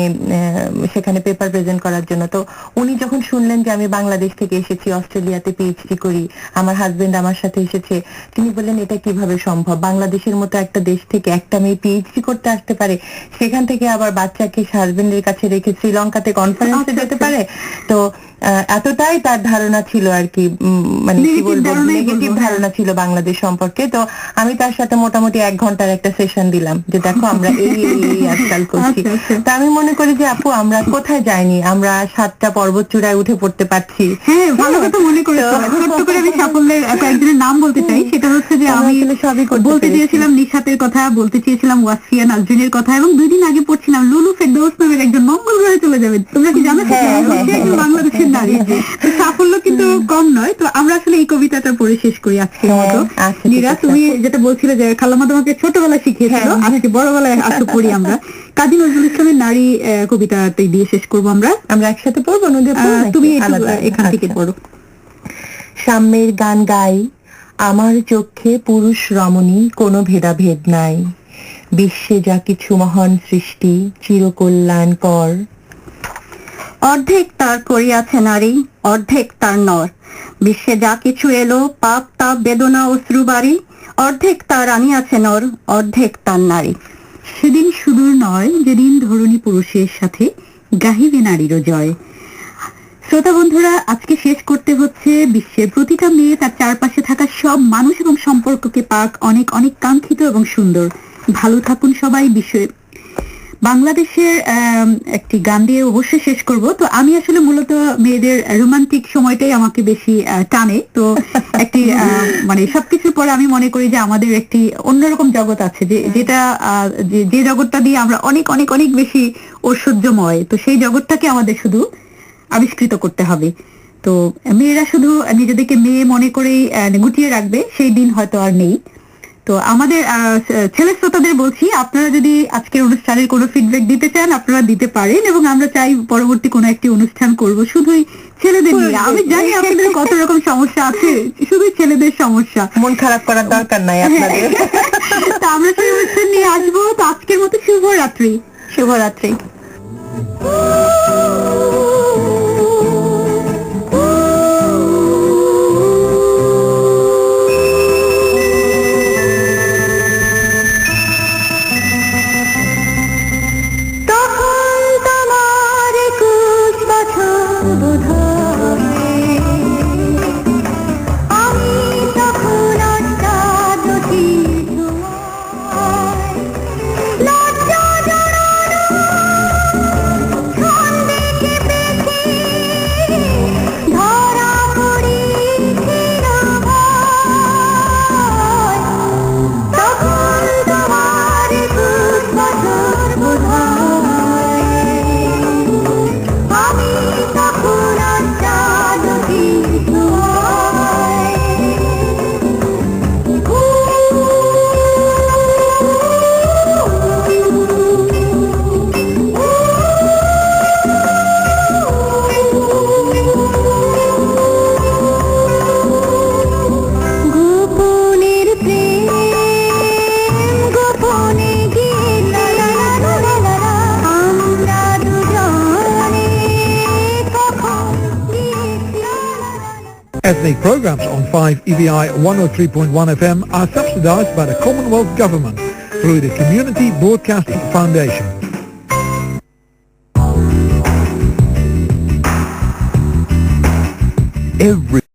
সেখানে পেপার প্রেজেন্ট করার জন্য। তো উনি যখন শুনলেন যে আমি বাংলাদেশ থেকে এসেছি, অস্ট্রেলিয়াতে পিএইচডি করি, আমার হাজবেন্ড আমার সাথে এসেছে, তিনি বললেন এটা কিভাবে সম্ভব, বাংলাদেশের মতো একটা দেশ থেকে একটা মেয়ে পিএইচডি করতে আসতে পারে, সেখান থেকে আবার বাচ্চাকে হাজবেন্ডের কাছে রেখে শ্রীলঙ্কাতে কনফারেন্সে যেতে পারে। তো এতটাই তার ধারণা ছিল আর কি, মানে কি বলবো, নেগেটিভ ধারণা ছিল বাংলাদেশ সম্পর্কে। তো আমি তার সাথে মোটামুটি 1 ঘন্টার একটা সেশন দিলাম যে দেখো আমরা এই আজকাল করছি। তা আমি মনে করি যে আপু, আমরা কোথায় যাইনি, আমরা 7টা পর্বত চূড়ায় উঠে পড়তে পারছি। হ্যাঁ, ভালো কথা মনে করেছো। ছোট্ট করে আমি সাফল্যের কয়েকজনের নাম বলতে চাই। সেটা হচ্ছে যে আমি সবই বলতে চেয়েছিলাম নিশাতের কথা, বলতে চেয়েছিলাম ওয়াসিয়া নাজরিনের কথা, এবং 2 দিন আগে পড়ছিলাম লুলু ফেরদৌস নামের একজন মঙ্গল গ্রহে চলে যাবে। তোমরা কি জানো? বাংলাদেশের নারী সাফল্য কিন্তু কম নয়। তো আমরা আসলে এই কবিতাটা পড়ে শেষ করি আজকের মতো। নীরা, তুমি যেটা বলছিলে যে খালাম্মা তোমাকে ছোটবেলায় শিখিয়েছিল, আজকে বড়বেলায় আসলে পড়ি আমরা। কাজী নজরুল ইসলামের নারী কবিতাটা দিয়ে শেষ করবো আমরা একসাথে পড়বো। তুমি এখান থেকে পড়ো। সাম্যের গান গাই, আমার চোখে পুরুষ রমণী কোনো ভেদাভেদ নাই, বিশ্বে যা কিছু মহান সৃষ্টি চিরকল্যাণকর। অর্ধেক তার করিয়াছে নারী, অর্ধেক তার নর, বিশ্বে যা কিছু এলো পাপ তাপ বেদনা অশ্রু বাড়ি, অর্ধেক তার আনিয়াছে নর, অর্ধেক তার নারী। সেদিন সুদূর নয় যেদিন ধরণী পুরুষের সাথে গাহিবে নারীরও জয়। শ্রোতা বন্ধুরা, আজকে শেষ করতে হচ্ছে, বিশ্বের প্রতিটা মেয়ে তার চারপাশে থাকা সব মানুষ এবং সম্পর্ককে পাক অনেক অনেক কাঙ্ক্ষিত এবং সুন্দর। ভালো থাকুন সবাই। বাংলাদেশের একটি গান দিয়ে অবশ্যই শেষ করব। তো আমি আসলে মূলত মেয়েদের রোমান্টিক সময়টাই আমাকে বেশি টানে। তো একটি মানে সবকিছুর পরে আমি মনে করি যে আমাদের একটি অন্যরকম জগৎ আছে, যেটা যে জগৎটা দিয়ে আমরা অনেক অনেক অনেক বেশি ঐশ্বর্যময়। তো সেই জগৎটাকে আমাদের শুধু আবিষ্কৃত করতে হবে। তো মেয়েরা শুধু নিজেদেরকে মেয়ে মনে করেই গুটিয়ে রাখবে, সেই দিন হয়তো আর নেই। তো আমাদের ছেলে শ্রোতাদের বলছি, আপনারা যদি আজকের অনুষ্ঠানের কোনো ফিডব্যাক দিতে চান আপনারা দিতে পারেন, এবং আমরা চাই পরবর্তী কোনো একটি অনুষ্ঠান করব শুধুই ছেলেদের নিয়ে। আমি জানি আপনাদের কত রকম সমস্যা আছে, শুধু ছেলেদের সমস্যা, মন খারাপ করার দরকার নাই আপনাদের। তো আমরা সেই অনুষ্ঠান নিয়ে আসবো। তো আজকের মতো শুভরাত্রি। শুভরাত্রি। লজ্জা জড়ানো ছন্দে কেঁপে Ethnic programs on 5 EVI 103.1 FM are subsidized by the Commonwealth Government through the Community Broadcasting Foundation. Every